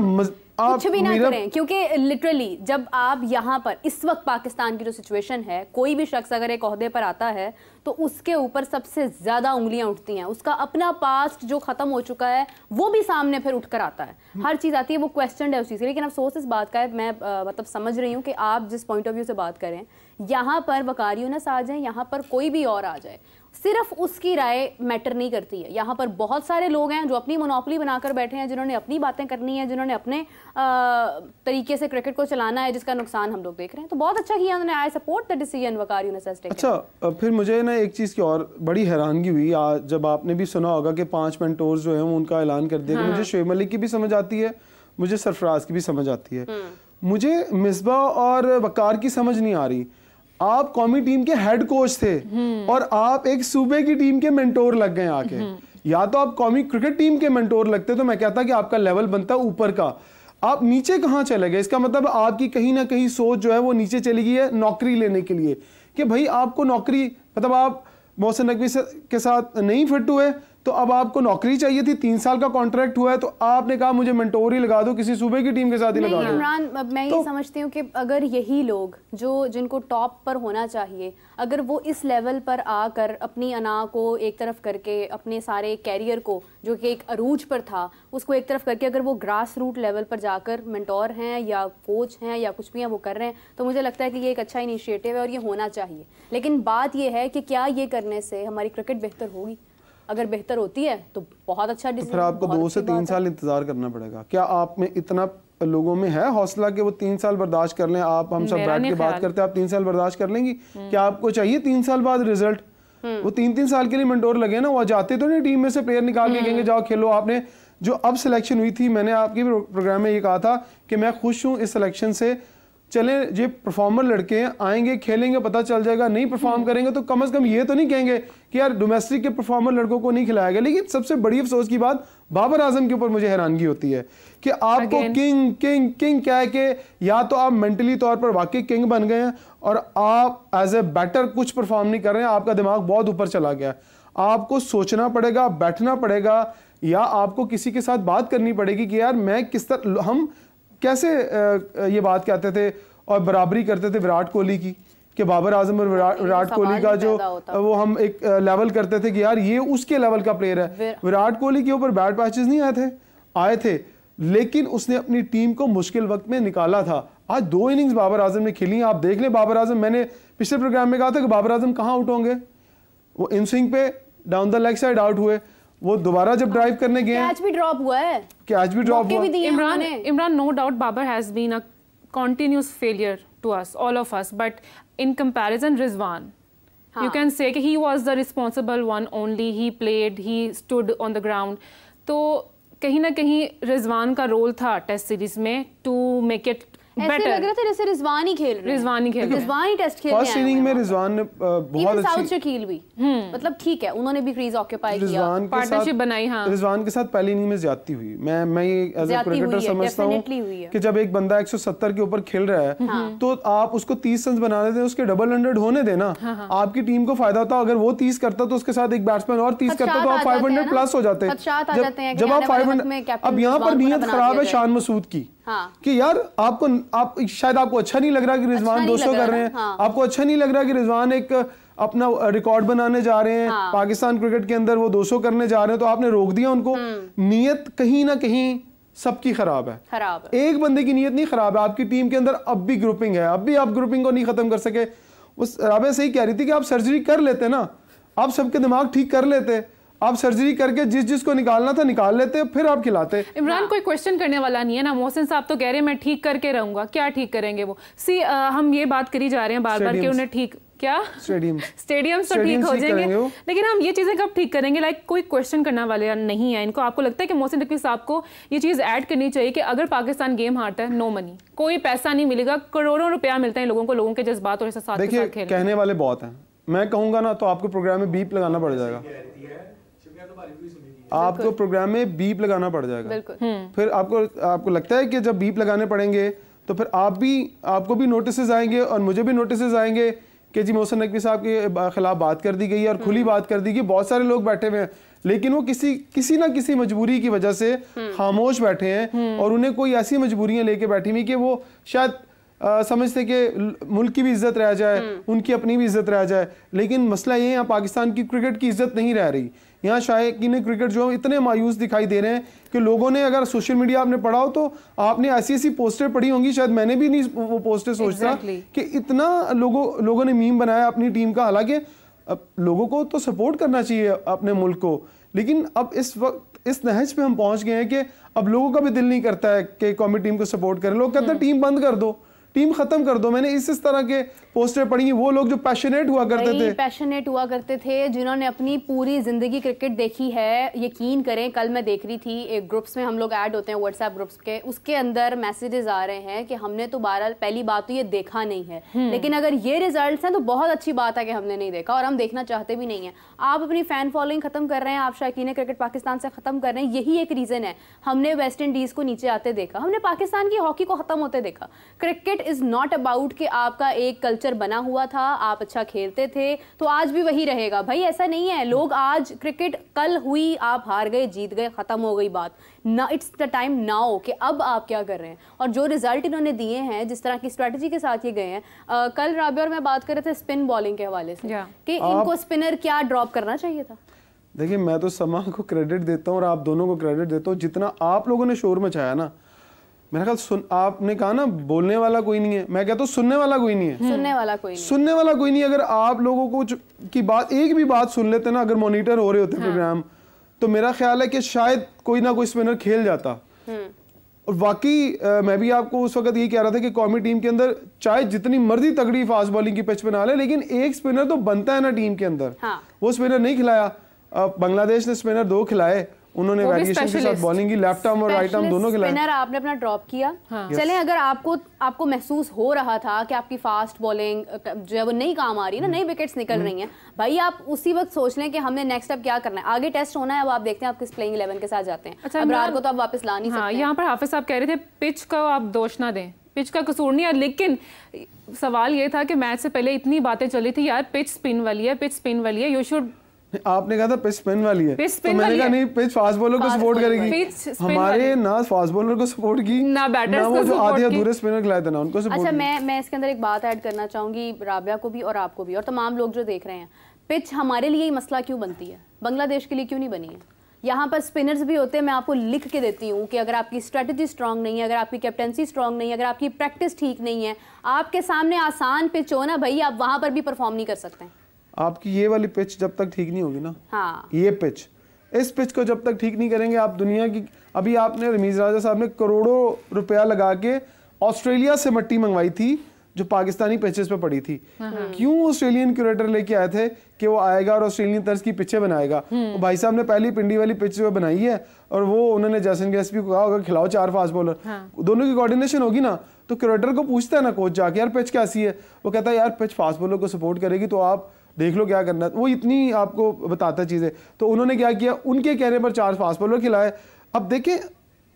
कुछ भी ना करें, क्योंकि लिटरली जब आप यहाँ पर इस वक्त पाकिस्तान की जो सिचुएशन है, कोई भी शख्स अगर एक ओहदे पर आता है तो उसके ऊपर सबसे ज्यादा उंगलियां उठती हैं। उसका अपना पास्ट जो खत्म हो चुका है वो भी सामने फिर उठकर आता है, हर चीज आती है, वो क्वेश्चन है उस चीज की। लेकिन अफसोस इस बात का है, मैं मतलब समझ रही हूँ कि आप जिस पॉइंट ऑफ व्यू से बात करें, यहाँ पर वकार यूनुस आ जाए, यहाँ पर कोई भी और आ जाए, सिर्फ उसकी राय मैटर नहीं करती है। यहाँ पर बहुत सारे लोग हैं जो अपनी मोनोपोली बनाकर बैठे हैं, जिन्होंने अपनी बातें करनी है, जिन्होंने अपने तरीके से क्रिकेट को चलाना है, जिसका नुकसान हम लोग देख रहे हैं। तो बहुत अच्छा किया उन्होंने, I support the decision Waqar Yunus has taken. अच्छा, फिर मुझे ना एक चीज़ की और बड़ी हैरानगी हुई आज जब आपने भी सुना होगा कि 5 मेंटोर्स जो हैं वो उनका ऐलान कर दिया। मुझे शोएब मलिक की भी समझ आती है, मुझे सरफराज की भी समझ आती है, मुझे मिसबाह और वकार की समझ नहीं आ रही। आप कौमी टीम के हेड कोच थे और आप एक सूबे की टीम के मेंटोर लग गए आके। या तो आप कौमी क्रिकेट टीम के मेंटोर लगते तो मैं कहता कि आपका लेवल बनता ऊपर का। आप नीचे कहाँ चले गए? इसका मतलब आपकी कहीं ना कहीं सोच जो है वो नीचे चली गई है नौकरी लेने के लिए, कि भाई आपको नौकरी, मतलब आप मोहसिन नकवी के साथ नहीं फिट हुए तो अब आपको नौकरी चाहिए थी। 3 साल का कॉन्ट्रैक्ट हुआ है तो आपने कहा मुझे मेंटोर ही लगा दो, किसी सूबे की टीम के साथ ही लगा दो। इमरान, मैं ये समझती हूँ कि अगर यही लोग जो जिनको टॉप पर होना चाहिए, अगर वो इस लेवल पर आकर अपनी अना को एक तरफ करके, अपने सारे कैरियर को जो कि एक अरूज पर था उसको एक तरफ करके, अगर वो ग्रास रूट लेवल पर जाकर मेंटोर हैं या कोच हैं या कुछ भी हैं वो कर रहे हैं, तो मुझे लगता है कि ये एक अच्छा इनिशिएटिव है और ये होना चाहिए। लेकिन बात ये है कि क्या ये करने से हमारी क्रिकेट बेहतर होगी? अगर बेहतर होती है तो बहुत अच्छा डिसीजन। फिर आपको 2 से 3 साल इंतजार करना पड़ेगा। क्या आप में इतना लोगों में है हौसला कि वो 3 साल बर्दाश्त कर लें? आप हम सब बैठ के बात करते हैं, आप 3 साल बर्दाश्त कर लेंगी? क्या आपको चाहिए 3 साल बाद रिजल्ट? वो 3-3 साल के लिए मेंटोर लगे ना, वो जाते तो नहीं टीम में से प्लेयर निकाल के कहेंगे जाओ खेलो। आपने जो अब सिलेक्शन हुई थी, मैंने आपके प्रोग्राम में ये कहा था कि मैं खुश हूँ इस सिलेक्शन से। चले ये परफॉर्मर लड़के आएंगे, खेलेंगे, पता चल जाएगा। नहीं परफॉर्म करेंगे तो कम से कम ये तो नहीं कहेंगे कि यार डोमेस्टिक के परफॉर्मर लड़कों को नहीं खिलाया गया। लेकिन सबसे बड़ी अफसोस की बात बाबर आजम के ऊपर मुझे हैरानगी होती है कि आपको किंग किंग किंग कह के या तो आप मेंटली तौर पर वाकई किंग बन गए हैं और आप एज ए बैटर कुछ परफॉर्म नहीं कर रहे हैं, आपका दिमाग बहुत ऊपर चला गया। आपको सोचना पड़ेगा, बैठना पड़ेगा, या आपको किसी के साथ बात करनी पड़ेगी कि यार मैं किस तरह, हम कैसे ये बात कहते थे और बराबरी करते थे विराट कोहली की, कि बाबर आजम और विराट कोहली का जो वो हम एक लेवल करते थे कि यार ये उसके लेवल का प्लेयर है। विराट कोहली के ऊपर बैड पैचेस नहीं आए थे, लेकिन उसने अपनी टीम को मुश्किल वक्त में निकाला था। आज 2 इनिंग्स बाबर आजम ने खेली, आप देख लें बाबर आजम, मैंने पिछले प्रोग्राम में कहा था कि बाबर आजम कहाँ आउट होंगे, वो इन स्विंग पे down the leg side out हुए, वो दोबारा जब ड्राइव करने गए कैच भी ड्रॉप हुआ है, कैच भी ड्रॉप हुआ। Imran, no doubt Babar has been a continuous failure to us, all of us, but in comparison Rizwan, you can say कि he was the responsible one only, he played, he stood on the ground. तो कहीं ना कहीं रिजवान का रोल था टेस्ट सीरीज में टू मेक इट ऐसे लग रहा था जैसे रिजवान ही खेल रहे हैं, रिजवान ही टेस्ट खेल रहे हैं। फर्स्ट इनिंग में रिजवान ने बहुत अच्छी साउथ शकील भी मतलब ठीक है, उन्होंने भी क्रीज ऑक्यूपाई किया, पार्टनरशिप बनाई। हाँ, रिजवान के साथ पहली इनिंग में ज्यादती हुई। मैं ये एज अ क्रिकेटर समझता हूं कि जब एक बंदा 170 के ऊपर खेल रहा है तो आप उसको 30 रन बनाने दें, उसके डबल 100 होने देना, आपकी टीम को फायदा होता। अगर वो 30 करता तो उसके साथ एक बैट्समैन और 30 करता तो आप 500 प्लस हो जाते। जब आप 500, अब यहाँ पर नीयत खराब है शान मसूद की कि यार आप शायद आपको अच्छा नहीं लग रहा कि रिजवान 200 कर रहे हैं, आपको अच्छा नहीं लग रहा कि रिजवान एक अपना रिकॉर्ड बनाने जा रहे हैं पाकिस्तान क्रिकेट के अंदर, वो 200 करने जा रहे हैं, तो आपने रोक दिया उनको। नीयत कहीं ना कहीं सबकी खराब है, एक बंदे की नीयत नहीं खराब है, आपकी टीम के अंदर अब भी ग्रुपिंग है, अब भी आप ग्रुपिंग को नहीं खत्म कर सके। उस राबिया सही कह रही थी कि आप सर्जरी कर लेते ना, आप सबके दिमाग ठीक कर लेते, आप सर्जरी करके जिसको निकालना था निकाल लेते, फिर आप खिलाते। इमरान कोई क्वेश्चन करने वाला नहीं है ना, मोहसिन साहब तो कह रहे हैं मैं ठीक करके रहूंगा, क्या ठीक करेंगे वो? हम ये बात करी जा रहे हैं बार बार कि उन्हें ठीक क्या स्टेडियम तो ठीक हो जाएंगे, लेकिन हम ये चीजें कब ठीक करेंगे? लाइक कोई क्वेश्चन करने वाले नहीं है इनको। आपको लगता है कि मोहसिन नकवी साहब को ये चीज ऐड करनी चाहिए कि अगर पाकिस्तान गेम हारता है, नो मनी, कोई पैसा नहीं मिलेगा, करोड़ों रुपया मिलता है लोगों को, लोगों के जज्बात और साथ देखिए कहने वाले बहुत हैं, मैं कहूंगा ना तो आपको प्रोग्राम में बीप लगाना पड़ जाएगा, आपको प्रोग्राम में बीप लगाना पड़ जाएगा। फिर आपको लगता है कि जब बीप लगाने पड़ेंगे तो फिर आपको भी नोटिस आएंगे और मुझे भी नोटिस आएंगे कि जी मोहसिन नकवी साहब के खिलाफ बात कर दी गई है और खुली बात कर दी गई। बहुत सारे लोग बैठे हुए हैं लेकिन वो किसी ना किसी मजबूरी की वजह से खामोश बैठे हैं और उन्हें कोई ऐसी मजबूरियां लेके बैठी हुई कि वो शायद समझते कि मुल्क की भी इज्जत रह जाए, उनकी अपनी भी इज्जत रह जाए। लेकिन मसला ये है यहाँ पाकिस्तान की क्रिकेट की इज्जत नहीं रह रही। यहाँ शायकीन क्रिकेट जो इतने मायूस दिखाई दे रहे हैं कि लोगों ने, अगर सोशल मीडिया आपने पढ़ा हो तो आपने ऐसी पोस्टर पढ़ी होंगी, शायद मैंने भी नहीं वो पोस्टर सोचता कि इतना लोगों ने मीम बनाया अपनी टीम का। हालांकि लोगों को तो सपोर्ट करना चाहिए अपने मुल्क को, लेकिन अब इस वक्त इस नहज पे हम पहुंच गए हैं कि अब लोगों का भी दिल नहीं करता है कि कौमी टीम को सपोर्ट करें। लोग कहते हैं टीम बंद कर दो, टीम खत्म कर दो। मैंने इस तरह के पोस्टर पढ़ी, वो लोग जो पैशनेट हुआ करते थे, जिन्होंने अपनी पूरी जिंदगी क्रिकेट देखी है। यकीन करें, कल मैं देख रही थी एक ग्रुप्स में हम लोग ऐड होते हैं व्हाट्सएप ग्रुप्स के, उसके अंदर मैसेजेस आ रहे हैं कि हमने तो बहरहाल पहली बात तो ये देखा नहीं है, लेकिन अगर ये रिजल्ट्स हैं तो बहुत अच्छी बात है कि हमने नहीं देखा और हम देखना चाहते भी नहीं है। आप अपनी फैन फॉलोइंग खत्म कर रहे हैं, आप शायकीन क्रिकेट पाकिस्तान से खत्म कर रहे हैं। यही एक रीजन है। हमने वेस्ट इंडीज को नीचे आते देखा, हमने पाकिस्तान की हॉकी को खत्म होते देखा। क्रिकेट इज नॉट अबाउट कि आपका एक कल्चर बना हुआ था, आप अच्छा खेलते थे तो आज भी वही रहेगा। भाई ऐसा नहीं है। लोग आज क्रिकेट कल हुई, आप हार गए, जीत गए, खत्म हो गई बात ना। इट्स द टाइम नाउ कि अब आप क्या कर रहे हैं। और जो रिजल्ट इन्होंने दिए हैं, जिस तरह की स्ट्रेटजी के साथ ये गए हैं, कल राबिया और मैं बात कर रहे थे स्पिन बॉलिंग के हवाले से कि इनको स्पिनर क्या ड्रॉप करना चाहिए था। देखिए मैं तो समा को क्रेडिट देता हूँ और आप दोनों को क्रेडिट देता हूँ। जितना आप लोगों ने शोर मचाया ना, मेरा ख्याल आपने कहा ना बोलने वाला कोई नहीं है, मैं कहता हूँ सुनने वाला कोई नहीं है। सुनने वाला कोई नहीं। अगर आप लोगों को की बात, एक भी बात सुन लेते ना, अगर मॉनिटर हो रहे होते प्रोग्राम, तो मेरा ख्याल है कि शायद कोई ना कोई स्पिनर खेल जाता। और वाकई मैं भी आपको उस वक्त ये कह रहा था कि कौमी टीम के अंदर चाहे जितनी मर्जी तगड़ी फास्ट बॉलिंग की पिच बना ले, लेकिन एक स्पिनर तो बनता है ना टीम के अंदर। वो स्पिनर नहीं खिलाया। बांग्लादेश ने स्पिनर 2 खिलाए, उन्होंने वेरिएशन के साथ बॉलिंग की, लेफ्ट आर्म और राइट आर्म दोनों खिलाए। स्पिनर आपने अपना ड्रॉप किया। चलें, अगर आपको महसूस हो रहा था कि आपकी फास्ट बॉलिंग जो है वो नहीं काम आ रही है ना, नई विकेट्स निकल रही हैं, भाई आप उसी वक्त सोच लें कि हमने नेक्स्ट अब क्या करना है। आगे टेस्ट होना है, अब आप देखते हैं आप किस प्लेइंग 11 के साथ जाते हैं। अच्छा, अबरार को तो आप वापस ला नहीं सकते। यहाँ पर हाफिज साहब कह रहे थे पिच का आप दोष ना दें, पिच का कसूर नहीं है, लेकिन सवाल ये था कि मैच से पहले इतनी बातें चली थी, यार पिच स्पिन वाली है, पिच स्पिन वाली है, यू शुड। आपने कहा था पिच स्पिन वाली है, तो मैंने कहा नहीं, पिच फास्ट बॉलर को सपोर्ट करेगी। हमारे ना फास्ट बॉलर को सपोर्ट की, ना बैटर्स को, जो आधे अधूरे स्पिनर खिलाए थे ना उनको सपोर्ट। अच्छा, मैं इसके अंदर एक बात ऐड करना चाहूंगी राबिया को भी और आपको भी और तमाम लोग जो देख रहे हैं। पिच हमारे लिए ही मसला क्यों बनती है, बांग्लादेश के लिए क्यों नहीं बनी है? यहाँ पर स्पिनर्स भी होते हैं, मैं आपको लिख के देती हूँ कि अगर आपकी स्ट्रेटजी स्ट्रांग नहीं है, अगर आपकी कैप्टनसी स्ट्रांग नहीं है, अगर आपकी प्रैक्टिस ठीक नहीं है, आपके सामने आसान पिच हो ना भाई, आप वहां पर भी परफॉर्म नहीं कर सकते। आपकी ये वाली पिच जब तक ठीक नहीं होगी ना, हाँ, ये पिच, इस पिच को जब तक ठीक नहीं करेंगे आप दुनिया की, अभी आपने रमीज राजा साहब ने करोड़ों रुपया लगा के ऑस्ट्रेलिया से मट्टी मंगवाई थी जो पाकिस्तानी पिचेस पे पड़ी थी। क्यों ऑस्ट्रेलियन क्यूरेटर लेके आए थे कि वो आएगा और ऑस्ट्रेलियन तर्ज की पिचें बनाएगा। तो भाई साहब ने पहली पिंडी वाली पिच जो बनाई है और वो उन्होंने जैसन गैसपी को कहा होगा खिलाओ 4 फास्ट बॉलर, दोनों की कोऑर्डिनेशन होगी ना, तो क्यूरेटर को पूछता है ना कोच जाके यार पिच कैसी है, वो कहता है यार पिच फास्ट बॉलर को सपोर्ट करेगी तो आप देख लो क्या करना है, वो इतनी आपको बताता है चीजें। तो उन्होंने क्या किया, उनके कहने पर 4 फास्ट बॉलर खिलाए। अब देखें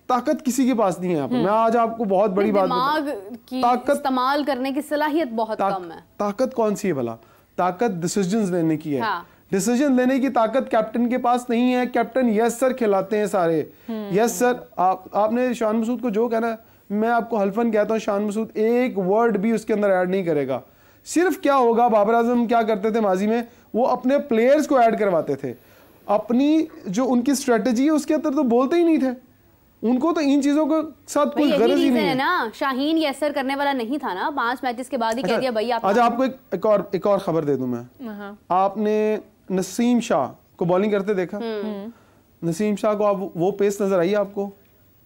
ताकत किसी के पास नहीं है यहाँ पे। मैं आज आपको बहुत बड़ी बात दिमाग की इस्तेमाल करने की सलाहियत बहुत कम है। ताकत कौन सी है भला? ताकत डिसीजंस लेने की है। हाँ। डिसीजन लेने की ताकत कैप्टन के पास नहीं है। कैप्टन यस सर खिलाते हैं सारे, यस सर। आपने शान मसूद को जो कहना है, मैं आपको हल्फन कहता हूँ, शान मसूद एक वर्ड भी उसके अंदर ऐड नहीं करेगा। सिर्फ क्या होगा, बाबर आजम क्या करते थे माजी में, वो अपने प्लेयर्स को ऐड करवाते थे, अपनी जो उनकी स्ट्रेटेजी है उसके अंदर तो बोलते ही नहीं थे। उनको तो इन चीजों के साथ कोई गरज ही नहीं है ना। शाहीन ये असर करने वाला नहीं था ना, 5 मैचेस के बाद ही कह दिया भाई आप। अच्छा आपको एक और खबर दे दूं मैं। आपने नसीम शाह को बॉलिंग करते देखा? नसीम शाह को आप वो पेस नजर आई आपको?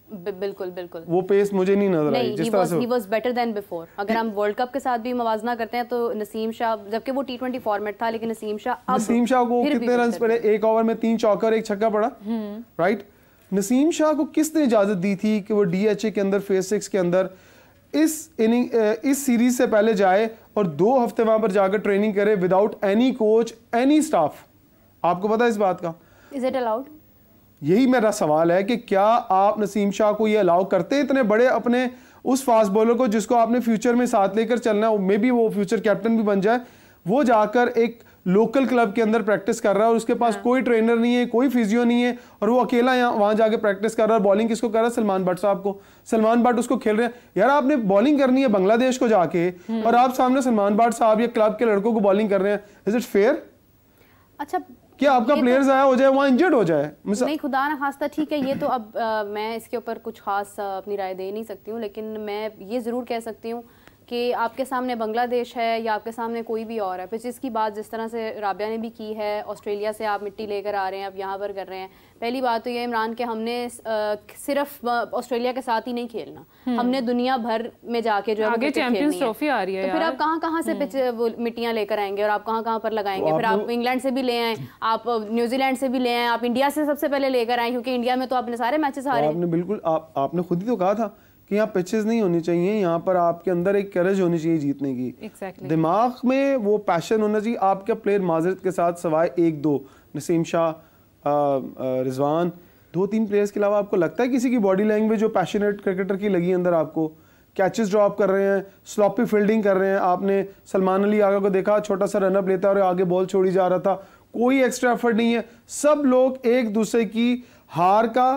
बिल्कुल बिल्कुल, वो पेस मुझे नहीं नजर आई जिस तरह से he was better than before। अगर हम वर्ल्ड कप के साथ भी मवाजना करते हैं तो नसीम शाह, जबकि वो T20 फॉर्मेट था, लेकिन नसीम शाह को कितने रन पड़े? 1 ओवर में 3 चौका और 1 छक्का पड़ा, राइट। नसीम शाह को किसने इजाजत दी थी कि वो DHA के अंदर फेज 6 के अंदर इस सीरीज से पहले जाए और 2 हफ्ते वहां पर जाकर ट्रेनिंग करे without any coach any staff? आपको पता है इस बात का? Is it allowed? यही मेरा सवाल है कि क्या आप नसीम शाह को ये अलाउ करते हैं, इतने बड़े अपने उस फास्ट बॉलर को जिसको आपने फ्यूचर में साथ लेकर चलना है, मे बी वो फ्यूचर कैप्टन भी बन जाए, वो जाकर एक लोकल क्लब के अंदर प्रैक्टिस कर रहा है और उसके पास कोई ट्रेनर नहीं है, कोई फिजियो नहीं है, और वो अकेला यहाँ वहां जाके प्रैक्टिस कर रहा है। बॉलिंग किसको कर रहा है? सलमान बट साहब को। सलमान बट उसको खेल रहे हैं। यार आपने बॉलिंग करनी है बांग्लादेश को जाके और आप सामने सलमान बट साहब या क्लब के लड़कों को बॉलिंग कर रहे हैं। Is it fair? अच्छा, क्या आपका प्लेयर ज़ाया हो जाए, वहाँ इंजर्ड हो जाए? नहीं, खुदा ना खास्ता, ठीक है, ये तो अब मैं इसके ऊपर कुछ खास अपनी राय दे नहीं सकती हूँ, लेकिन मैं ये ज़रूर कह सकती हूँ कि आपके सामने बांग्लादेश है या आपके सामने कोई भी और है, पिचेस की बात जिस तरह से राबिया ने भी की है, ऑस्ट्रेलिया से आप मिट्टी लेकर आ रहे हैं, आप यहाँ पर कर रहे हैं। पहली बात तो ये इमरान कि हमने सिर्फ ऑस्ट्रेलिया के साथ ही नहीं खेलना, हमने दुनिया भर में जाके जो है चैंपियंस ट्रॉफी आ रही है, तो फिर आप कहाँ से पिच मिट्टियाँ लेकर आएंगे और आप कहाँ पर लगाएंगे? फिर आप इंग्लैंड से भी ले आए, आप न्यूजीलैंड से भी ले आए, आप इंडिया से सबसे पहले लेकर आए, क्योंकि इंडिया में तो आपने सारे मैचेस हारे। आपने बिल्कुल आपने खुद ही तो कहा था कि यहाँ पिचेस नहीं होनी चाहिए, यहाँ पर आपके अंदर एक करेज होनी चाहिए जीतने की। exactly. दिमाग में वो पैशन होना चाहिए। आपका प्लेयर माजरत के साथ सवाए 1-2 नसीम शाह, रिजवान, 2-3 प्लेयर्स के अलावा आपको लगता है किसी की बॉडी लैंग्वेज जो पैशनेट क्रिकेटर की लगी अंदर? आपको कैचेस ड्रॉप कर रहे हैं, स्लॉपी फील्डिंग कर रहे हैं। आपने सलमान अली आगा को देखा, छोटा सा रनअप लेता और आगे बॉल छोड़ी जा रहा था, कोई एक्स्ट्रा एफर्ट नहीं है। सब लोग एक दूसरे की हार का,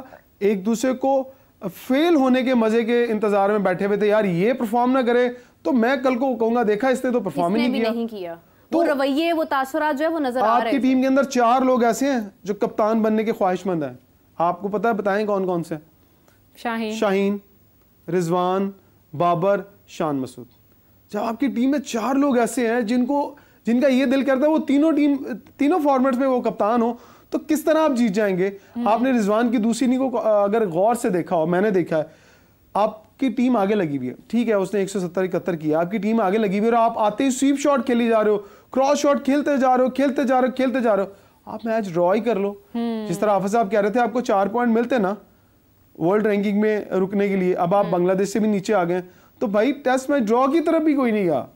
एक दूसरे को फेल होने के मजे के इंतजार में बैठे हुए थे। यार ये परफॉर्म ना करे तो मैं कल को कहूंगा देखा इसने तो परफॉर्म ही नहीं किया। तो रवैये, वो तासुरात जो है वो नजर आ रहे हैं। आपकी टीम के अंदर 4 लोग ऐसे हैं जो कप्तान बनने के ख्वाहिशमंद हैं। आपको पता है? बताएं कौन कौन से? शाहीन, रिजवान, बाबर, शान मसूद। जब आपकी टीम में 4 लोग ऐसे हैं जिनका ये दिल करता है वो तीनों फॉर्मेट्स में वो कप्तान हो, तो किस तरह आप जीत जाएंगे? आपने रिजवान की दूसरी इनिंग को अगर गौर से देखा हो, मैंने देखा है, आपकी टीम आगे लगी हुई है, ठीक है, उसने 170-71 किया, आपकी टीम आगे लगी हुई है और आप आते ही स्वीप शॉट खेली जा रहे हो, क्रॉस शॉट खेलते जा रहे हो, आप मैच ड्रॉ ही कर लो। जिस तरह हाफिज साहब कह रहे थे आपको 4 पॉइंट मिलते ना वर्ल्ड रैंकिंग में रुकने के लिए, अब आप बांग्लादेश से भी नीचे आ गए, तो भाई टेस्ट मैच ड्रॉ की तरफ भी कोई नहीं गया।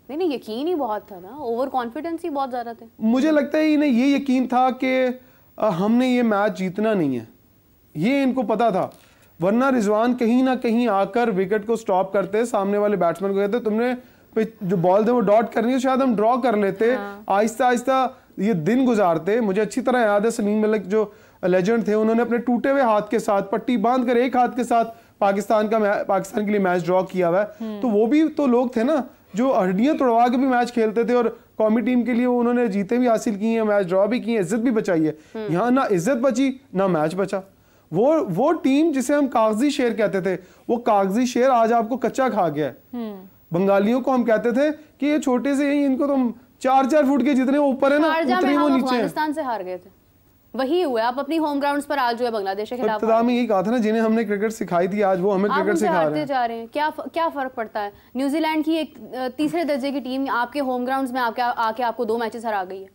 नहीं, यकीन ही बहुत था ना, ओवर कॉन्फिडेंस ही बहुत ज्यादा थे। मुझे लगता है इन्हें ये यकीन था कि हमने ये मैच जीतना नहीं है, ये इनको पता था, वरना रिजवान कहीं ना कहीं आकर विकेट को स्टॉप करते, सामने वाले बैट्समैन को कहते तुमने जो बॉल थे वो डॉट करनी है, शायद हम ड्रॉ कर लेते। आहिस्ता आहिस्ता ये दिन गुजारते। मुझे अच्छी तरह याद है सलीम मलिक जो लेजेंड थे, उन्होंने अपने टूटे हुए हाथ के साथ पट्टी बांध कर एक हाथ के साथ पाकिस्तान के लिए मैच ड्रॉ किया हुआ है। तो वो भी तो लोग थे ना जो हड्डियां तोड़वा के भी मैच खेलते थे और कौमी टीम के लिए उन्होंने जीते भी हासिल की हैं, मैच ड्रॉ भी किए, इज्जत भी बचाई है। यहाँ ना इज्जत बची ना मैच बचा। वो टीम जिसे हम कागजी शेर कहते थे, वो कागजी शेर आज आपको कच्चा खा गया है। बंगालियों को हम कहते थे कि ये छोटे से ही, इनको तो 4-4 फुट के जितने ऊपर है ना उतने वो नीचे हैं। अफगानिस्तान से हार गए थे, वही हुआ। आप अपनी होम ग्राउंड्स पर आज जो है बांग्लादेश के खिलाफ इब्तिदा में यही कहा था ना, जिन्हें हमने क्रिकेट सिखाई थी आज वो हमें क्रिकेट सिखा रहे हैं। जा रहे हैं। क्या फर्क पड़ता है? न्यूजीलैंड की एक तीसरे दर्जे की टीम आपके होम ग्राउंड्स में आके आपको 2 मैचेस हरा गई है।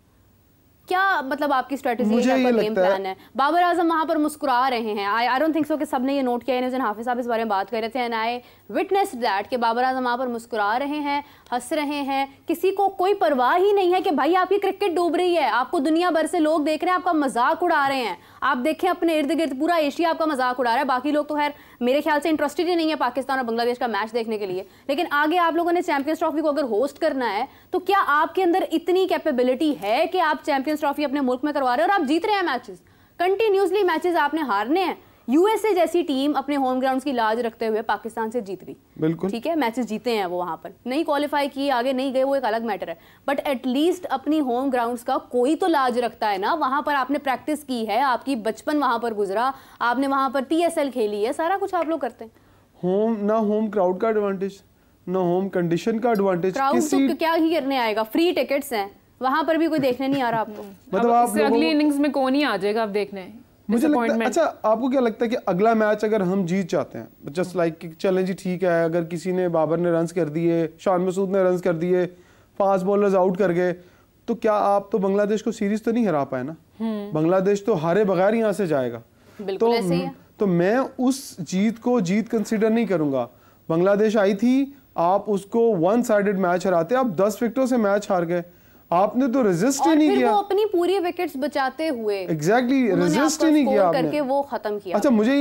क्या मतलब आपकी स्ट्रेटजी है, आपका गेम प्लान है? बाबर आजम वहां पर मुस्कुरा रहे हैं। आई डोंट थिंक सो कि सबने ये नोट किया है। न्यूज़न हाफिज साहब इस बारे में बात कर रहे थे एंड आई विटनेस्ड दैट कि बाबर आजम वहां पर मुस्कुरा रहे हैं, हंस रहे हैं। किसी को कोई परवाह ही नहीं है कि भाई आपकी क्रिकेट डूब रही है, आपको दुनिया भर से लोग देख रहे हैं, आपका मजाक उड़ा रहे हैं। आप देखें अपने इर्द गिर्द पूरा एशिया आपका मजाक उड़ा रहा है। बाकी लोग तो खैर मेरे ख्याल से इंटरेस्टेड ही नहीं है पाकिस्तान और बांग्लादेश का मैच देखने के लिए। लेकिन आगे आप लोगों ने चैंपियंस ट्रॉफी को अगर होस्ट करना है तो क्या आपके अंदर इतनी कैपेबिलिटी है कि आप चैंपियंस ट्रॉफी अपने मुल्क में करवा रहे हैं और आप जीत रहे हैं मैचेस, कंटिन्यूसली मैचेस आपने हारने हैं। यूएसए जैसी टीम अपने होम ग्राउंड्स की लाज रखते हुए पाकिस्तान से जीत गई, बिल्कुल ठीक है, मैचेस जीते हैं वो, वहां पर नहीं क्वालिफाई किए, आगे नहीं गए, वो एक अलग मैटर है। बट एटलीस्ट अपनी होम ग्राउंड्स का कोई तो लाज रखता है ना। वहां पर आपने प्रैक्टिस की है, आपकी बचपन वहां पर गुजरा, आपने वहां पर PSL खेली है, सारा कुछ आप लोग करते हैं। होम क्राउड का एडवांटेज ना होम कंडीशन का एडवांटेज। क्राउड तो क्या ही करने आएगा, फ्री टिकट्स हैं, वहां पर भी कोई देखने नहीं आ रहा आपको। मतलब आप अगली इनिंग्स में कौन ही आ जाएगा आप देखने? मुझे लगता है, अच्छा आपको क्या लगता है कि अगला मैच अगर हम जीत जाते हैं, जस्ट लाइक चलें जी ठीक है, अगर किसी ने बाबर ने रन्स कर दिए, शान मसूद ने रन्स कर दिए, 5 बॉलर्स आउट कर गए, तो क्या आप तो बांग्लादेश को सीरीज तो नहीं हरा पाए ना? बांग्लादेश तो हारे बगैर यहाँ से जाएगा। बिल्कुल ऐसे ही है। तो मैं उस जीत को जीत कंसीडर नहीं करूंगा। बांग्लादेश आई थी, आप उसको 1 साइडेड मैच हराते, आप 10 विकेटों से मैच हार गए, आपने तो रेजिस्ट ही नहीं किया। वो अपनी पूरी विकेट्स बचाते हुए एग्जैक्टली रेजिस्ट ही नहीं किया आपने, करके वो खत्म किया। अच्छा मुझे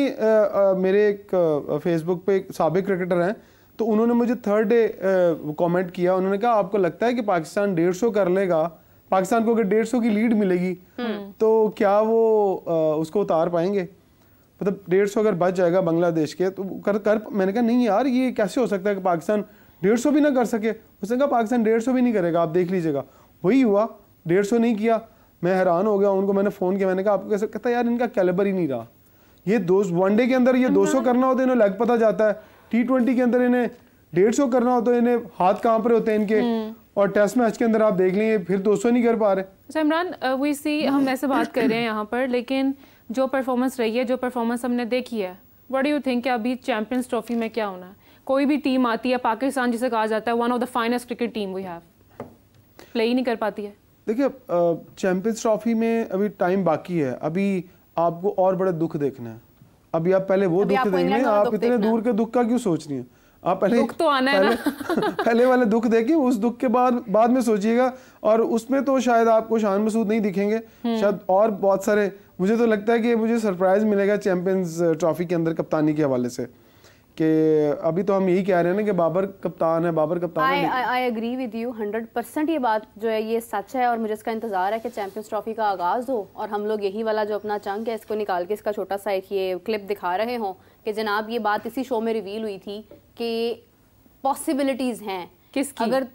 मेरे एक फेसबुक पे एक साबिक क्रिकेटर हैं, तो उन्होंने मुझे 3rd डे कमेंट किया। उन्होंने कहा आपको लगता है कि पाकिस्तान 150 कर लेगा, पाकिस्तान को अगर 150 की लीड मिलेगी तो क्या वो उसको उतार पाएंगे? मतलब 150 अगर बच जाएगा बांग्लादेश के तो कर मैंने कहा नहीं यार, ये कैसे हो सकता है कि पाकिस्तान 150 भी ना कर सके। उसने कहा पाकिस्तान 150 भी नहीं करेगा, आप देख लीजिएगा। वही हुआ, 150 नहीं किया। मैं हैरान हो गया, उनको मैंने फ़ोन किया, मैंने कहा आपको कैसे? कहता यार इनका कैलिबर ही नहीं रहा। ये 1 डे के अंदर ये 200 करना होता है, इन्हें लेग पता जाता है। T20 के अंदर इन्हें 150 करना होता है, इन्हें हाथ कांप रहे होते हैं इनके। और टेस्ट मैच के अंदर आप देख लेंगे फिर 200 नहीं कर पा रहे। इमरान, वी सी हम ऐसे बात कर रहे हैं यहाँ पर, लेकिन जो परफॉर्मेंस रही है, जो परफॉर्मेंस हमने देखी है, व्हाट डू यू थिंक कि अभी चैंपियंस ट्रॉफी में क्या होना है? कोई भी टीम आती है, पाकिस्तान जिसे कहा जाता है one of the finest cricket team we have, play ही नहीं कर पाती है। देखिए चैंपियंस ट्रॉफी में अभी टाइम बाकी है, अभी आपको और बड़ा दुख देखना है। अभी आप पहले वो दुख देखें, आप इतने दूर के दुख का क्यों सोच रही हैं? आप पहले दुख तो आना है ना। पहले वाले दुख देखिए, उस दुख के बाद में सोचिएगा। और उसमें तो शायद आपको शान मसूद नहीं दिखेंगे, शायद और बहुत सारे। मुझे तो लगता है कि मुझे सरप्राइज मिलेगा चैंपियंस ट्रॉफी के अंदर कप्तानी के हवाले से, कि अभी तो हम यही कह रहे हैं ना कि बाबर कप्तान है, बाबर कप्तान है। I agree with you 100%। ये बात जो है ये सच है और मुझे इसका इंतजार है कि चैंपियंस ट्रॉफी का आगाज़ हो और हम लोग यही वाला जो अपना चंक है इसको निकाल के इसका छोटा सा एक ये क्लिप दिखा रहे हों कि जनाब ये बात इसी शो में रिवील हुई थी कि पॉसिबिलिटीज़ हैं किसकी? अगर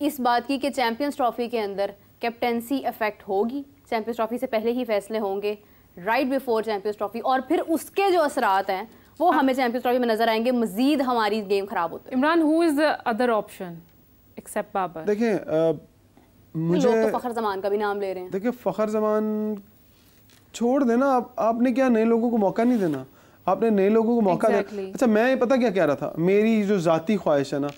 इस बात की कि चैंपियंस ट्रॉफी के अंदर कैप्टेंसी इफेक्ट होगी, चैंपियंस ट्रॉफी से पहले ही फैसले होंगे, राइट बिफोर चैंपियंस ट्रॉफी, और फिर उसके जो असरात हैं वो हमें चैंपियंस ट्रॉफी में नजर आएंगे, मजीद हमारी गेम खराब होती है। Imran, who is the other option except Babar? देखिए मुझे लोग तो फखर जमान का भी नाम ले रहे हैं। देखिए फखर जमान छोड़ देना, आपने क्या नए लोगों को मौका नहीं देना, आपने नए लोगों को मौका देना। अच्छा मैं पता क्या कह रहा था, मेरी जो जाती ख्वाहिश है ना,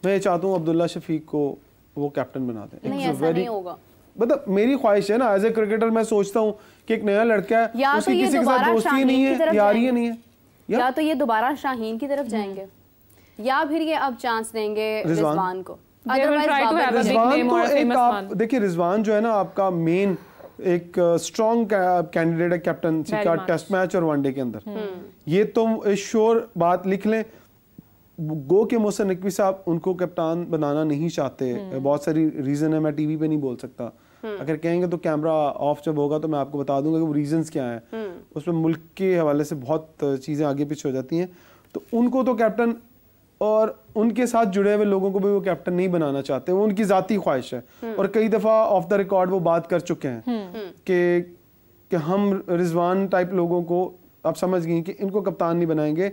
मैं चाहता हूँ अब्दुल्ला शफीक को वो कैप्टन बना दें। नहीं ऐसा नहीं होगा, मतलब मेरी ख्वाहिश है ना, एज ए क्रिकेटर मैं सोचता हूँ कि एक नया लड़का है, उसकी किसी के साथ दोस्ती नहीं है, यारी नहीं है, या तो ये दोबारा शाहीन की तरफ जाएंगे या फिर ये अब चांस देंगे रिजवान को। रिजवान तो एक आप देखिए, रिजवान जो है ना आपका मेन एक स्ट्रॉन्ग कैंडिडेट है कैप्टनसी का टेस्ट मैच और वनडे के अंदर। ये तो श्योर बात लिख लें, गो के मोहसिन नकवी साहब उनको कप्तान बनाना नहीं चाहते। बहुत सारी रीजन है, मैं टीवी पे नहीं बोल सकता। अगर कहेंगे तो कैमरा ऑफ जब होगा तो मैं आपको बता दूंगा कि वो रीजंस क्या हैं। उसमें मुल्क के हवाले से बहुत चीज़ें आगे पीछे हो जाती हैं। तो उनको तो कैप्टन और उनके साथ जुड़े हुए लोगों को भी वो कैप्टन नहीं बनाना चाहते, वो उनकी जाती ख्वाहिश है। और कई दफ़ा ऑफ द रिकॉर्ड वो बात कर चुके हैं कि हम रिजवान टाइप लोगों को, आप समझ गई कि इनको कप्तान नहीं बनाएंगे,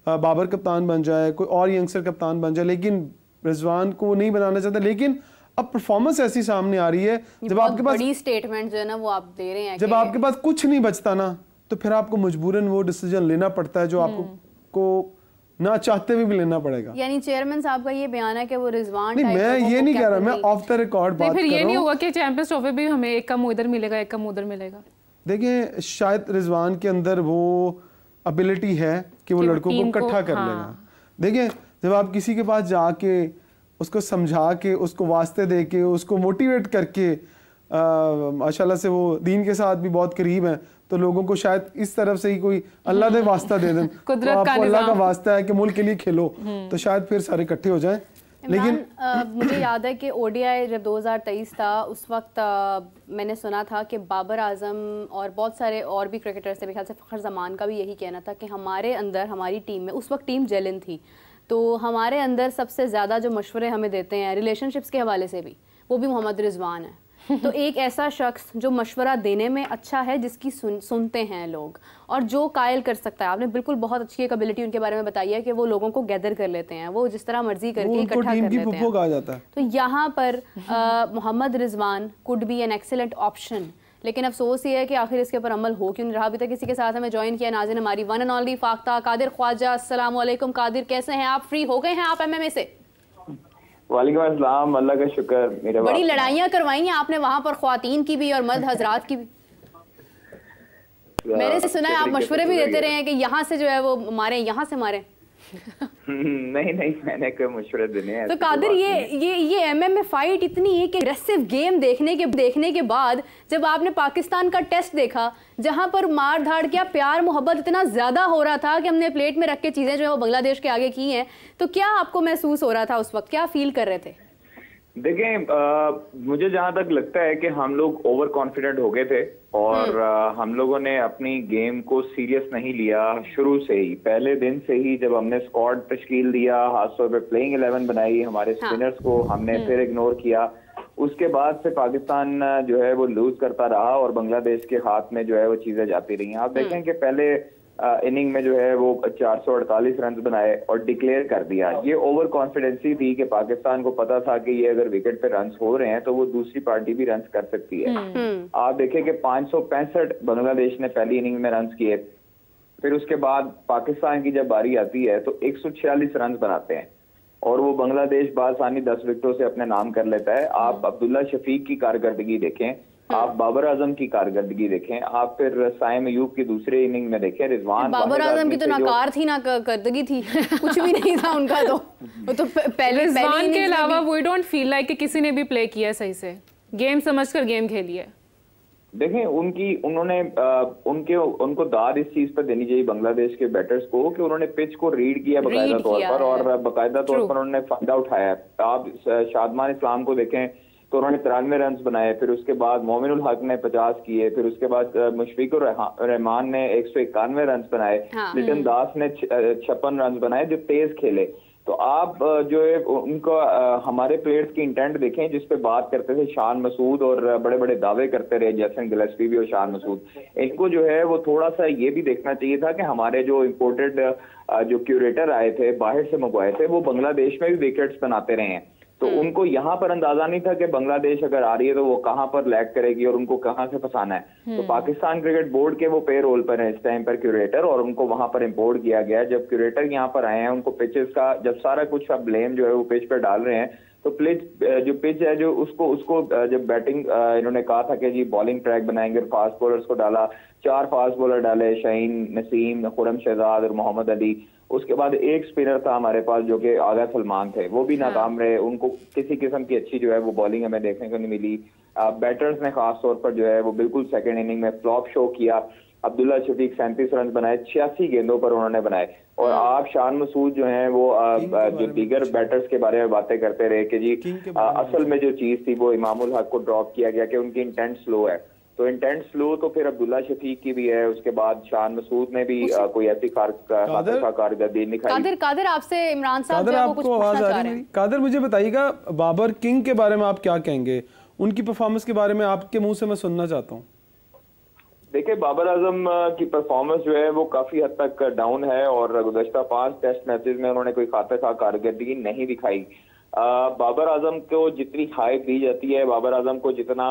बाबर कप्तान बन जाए, कोई और यंगस्टर कप्तान बन जाए, लेकिन रिजवान को नहीं बनाना चाहते। लेकिन अब परफॉर्मेंस ऐसी सामने आ रही है, जब आपके पास बड़ी स्टेटमेंट जो है ना वो आप दे रहे हैं, जब आपके पास कुछ नहीं बचता ना, तो फिर आपको मजबूरन वो डिसीजन लेना पड़ता है जो आपको ना चाहते हुए भी लेना पड़ेगा। यानी चेयरमैन साहब का ये बयान है कि वो रिजवान नहीं, मैं ये नहीं कह रहा, मैं ऑफ द रिकॉर्ड बात कर रहा हूं। फिर ये नहीं होगा कि चैंपियंस ट्रॉफी भी हमें एक कम उधर मिलेगा, एक कम उधर मिलेगा। देखिए, शायद रिजवान के अंदर वो एबिलिटी है कि वो लड़कों को इकट्ठा कर लेगा। देखिए, जब आप किसी के पास जाके उसको समझा के, उसको वास्ते दे के, उसको मोटिवेट करके, माशाल्लाह से वो दीन के साथ भी बहुत करीब हैं, तो लोगों को शायद इस तरफ से ही कोई अल्लाह दे वास्ता दे दें तो आपको अल्लाह का वास्ता है कि मुल्क के लिए खेलो, तो शायद फिर सारे इकट्ठे हो जाएं। लेकिन मुझे याद है कि ओडीआई जब 2023 था, उस वक्त मैंने सुना था कि बाबर आजम और बहुत सारे और भी क्रिकेटर्स थे, मेरे ख्याल से फ़खर जमान का भी यही कहना था कि हमारे अंदर, हमारी टीम में, उस वक्त टीम जेलिन थी, तो हमारे अंदर सबसे ज़्यादा जो मशवरे हमें देते हैं रिलेशनशिप्स के हवाले से भी, वो भी मोहम्मद रिजवान है। तो एक ऐसा शख्स जो मशवरा देने में अच्छा है, जिसकी सुनते हैं लोग, और जो कायल कर सकता है। आपने बिल्कुल बहुत अच्छी एक एबिलिटी उनके बारे में बताई है कि वो लोगों को गैदर कर लेते हैं, वो जिस तरह मर्जी करके इकट्ठा कर लेते हैं। कहा जाता है। तो यहाँ पर Mohammad Rizwan could be an excellent option, लेकिन अफसोस ये है कि आखिर इसके ऊपर अमल हो क्यों नहीं रहा अभी तक। किसी के साथ हमें ज्वाइन किया नाज़िन हमारी one and only Fakhta Qadir Khwaja. अस्सलाम वालेकुम कादिर, कैसे हैं आप? फ्री हो गए हैं आप एमएमए से? वालेकुम अस्सलाम, अल्लाह का शुक्र। मेरे बड़ी लड़ाइयाँ करवाई हैं आपने वहाँ पर, ख्वातीन की भी और मर्द हजरात की भी। मैंने से सुना है आप मशवरे भी देते रहे हैं कि यहाँ से जो है वो मारे, यहाँ से मारे। नहीं, मैंने कोई मशवरे देने हैं। तो कादिर, ये एमएमए फाइट इतनी एक एग्रेसिव गेम देखने के बाद जब आपने पाकिस्तान का टेस्ट देखा, जहां पर मार धाड़ क्या प्यार मोहब्बत इतना ज्यादा हो रहा था कि हमने प्लेट में रख के चीजें जो है वो बांग्लादेश के आगे की हैं, तो क्या आपको महसूस हो रहा था उस वक्त, क्या फील कर रहे थे? देखें, मुझे जहां तक लगता है कि हम लोग ओवर कॉन्फिडेंट हो गए थे और हम लोगों ने अपनी गेम को सीरियस नहीं लिया शुरू से ही। पहले दिन से ही जब हमने स्क्वाड तश्कील दिया, खासतौर पे प्लेइंग 11 बनाई, हमारे स्पिनर्स को हमने फिर इग्नोर किया। उसके बाद से पाकिस्तान जो है वो लूज करता रहा और बांग्लादेश के हाथ में जो है वो चीजें जाती रही। आप देखें कि पहले इनिंग में जो है वो 448 रन बनाए और डिक्लेयर कर दिया। ये ओवर कॉन्फिडेंसी थी कि पाकिस्तान को पता था कि ये अगर विकेट पे रन हो रहे हैं तो वो दूसरी पार्टी भी रन कर सकती है। आप देखें कि 565 बांग्लादेश ने पहली इनिंग में रन किए, फिर उसके बाद पाकिस्तान की जब बारी आती है तो 146 रन बनाते हैं और वो बांग्लादेश बासानी 10 विकेटों से अपने नाम कर लेता है। आप अब्दुल्ला शफीक की कारकर्दगी देखें, आप बाबर आजम की कारकर्दगी देखें, आप फिर साइम अयूब की दूसरे इनिंग में देखें। रिजवान बाबर आजम की तो नाकार थी, ना करदगी थी, कुछ भी नहीं था उनका। तो पहले रिजवान के अलावा वी डोंट फील लाइक कि किसी ने भी प्ले किया सही से, गेम समझकर गेम खेली है। देखें, उनको दाद इस चीज पर देनी चाहिए बांग्लादेश के बैटर्स को कि उन्होंने पिच को रीड किया बाकायदा तौर पर और बाकायदा तौर पर उन्होंने फायदा उठाया। आप शादमान इस्लाम को देखें तो उन्होंने 93 रन बनाए, फिर उसके बाद मोमिनुल हक ने 50 किए, फिर उसके बाद मुशफिकुर रहमान ने 191 रन बनाए, लिटन दास ने 56 रन बनाए जो तेज खेले। तो आप जो है उनका हमारे प्लेयर्स की इंटेंट देखें जिस पे बात करते थे शान मसूद और बड़े बड़े दावे करते रहे जैसन गिलेस्पी भी और शान मसूद। इनको जो है वो थोड़ा सा ये भी देखना चाहिए था कि हमारे जो इम्पोर्टेड जो क्यूरेटर आए थे, बाहर से मंगवाए थे, वो बांग्लादेश में भी विकेट्स बनाते रहे हैं। तो उनको यहाँ पर अंदाजा नहीं था कि बांग्लादेश अगर आ रही है तो वो कहाँ पर लैग करेगी और उनको कहाँ से फंसाना है। तो पाकिस्तान क्रिकेट बोर्ड के वो पे रोल पर है इस टाइम पर क्यूरेटर, और उनको वहां पर इम्पोर्ट किया गया। जब क्यूरेटर यहाँ पर आए हैं, उनको पिचेस का जब सारा कुछ अब ब्लेम जो है वो पिच पर डाल रहे हैं, तो जो पिच है जो उसको जब बैटिंग इन्होंने कहा था कि जी बॉलिंग ट्रैक बनाएंगे, फास्ट बॉलर्स को डाला, 4 फास्ट बॉलर डाले, शाहीन, नसीम, खुरम शहजाद और मोहम्मद अली। उसके बाद एक स्पिनर था हमारे पास जो कि आगा सलमान थे, वो भी नाकाम रहे। उनको किसी किस्म की अच्छी जो है वो बॉलिंग हमें देखने को नहीं मिली। बैटर्स ने खास तौर पर जो है वो बिल्कुल सेकंड इनिंग में फ्लॉप शो किया। अब्दुल्ला शफीक 37 रन बनाए, 86 गेंदों पर उन्होंने बनाए। और आप शान मसूद जो हैं वो जो दीगर बैटर्स के बारे में बातें करते रहे कि जी असल में जो चीज थी वो इमामुल हक को ड्रॉप किया गया कि उनकी इंटेंट स्लो है। तो इंटेंट स्लो तो फिर अब्दुल्ला शफीक की भी है, उसके बाद शान मसूद ने भी कोई ऐसी कारकर्दगी दिखाई। कादिर आपसे इमरान साहब जो कुछ पूछना चाह रहे हैं। कादिर मुझे बताइएगा बाबर किंग के बारे में आप क्या कहेंगे, उनकी परफॉर्मेंस के बारे में आपके मुंह से मैं सुनना चाहता हूँ। देखिए बाबर आजम की परफॉर्मेंस जो है वो काफी हद तक डाउन है और गुज़श्ता 5 टेस्ट मैचेस में उन्होंने कोई खाते खा कारकर्दगी नहीं दिखाई। बाबर आजम को जितनी हाइप दी जाती है, बाबर आजम को जितना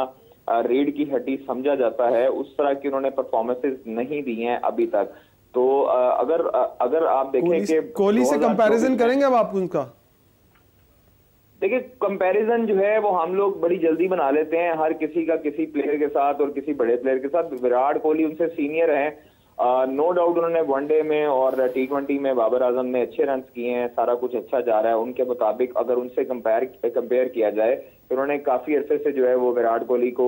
रीढ़ की हड्डी समझा जाता है, उस तरह की उन्होंने परफॉर्मेंसेस नहीं दी हैं अभी तक। तो अगर आप देखें कि कोहली से कंपैरिजन करेंगे अब आप उनका? देखिए कंपैरिजन जो है वो हम लोग बड़ी जल्दी बना लेते हैं हर किसी का किसी प्लेयर के साथ और किसी बड़े प्लेयर के साथ। विराट कोहली उनसे सीनियर हैं, नो डाउट उन्होंने वनडे में और T20 में बाबर आजम ने अच्छे रन किए हैं, सारा कुछ अच्छा जा रहा है उनके मुताबिक। अगर उनसे कंपेयर किया जाए तो उन्होंने काफी अरसे से जो है वो विराट कोहली को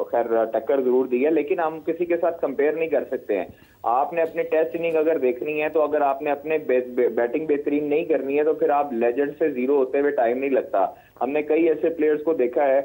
खैर टक्कर जरूर दी है, लेकिन हम किसी के साथ कंपेयर नहीं कर सकते हैं। आपने अपनी टेस्ट इनिंग अगर देखनी है तो अगर आपने अपने बैटिंग बेहतरीन नहीं करनी है तो फिर आप लेजेंड से जीरो होते हुए टाइम नहीं लगता। हमने कई ऐसे प्लेयर्स को देखा है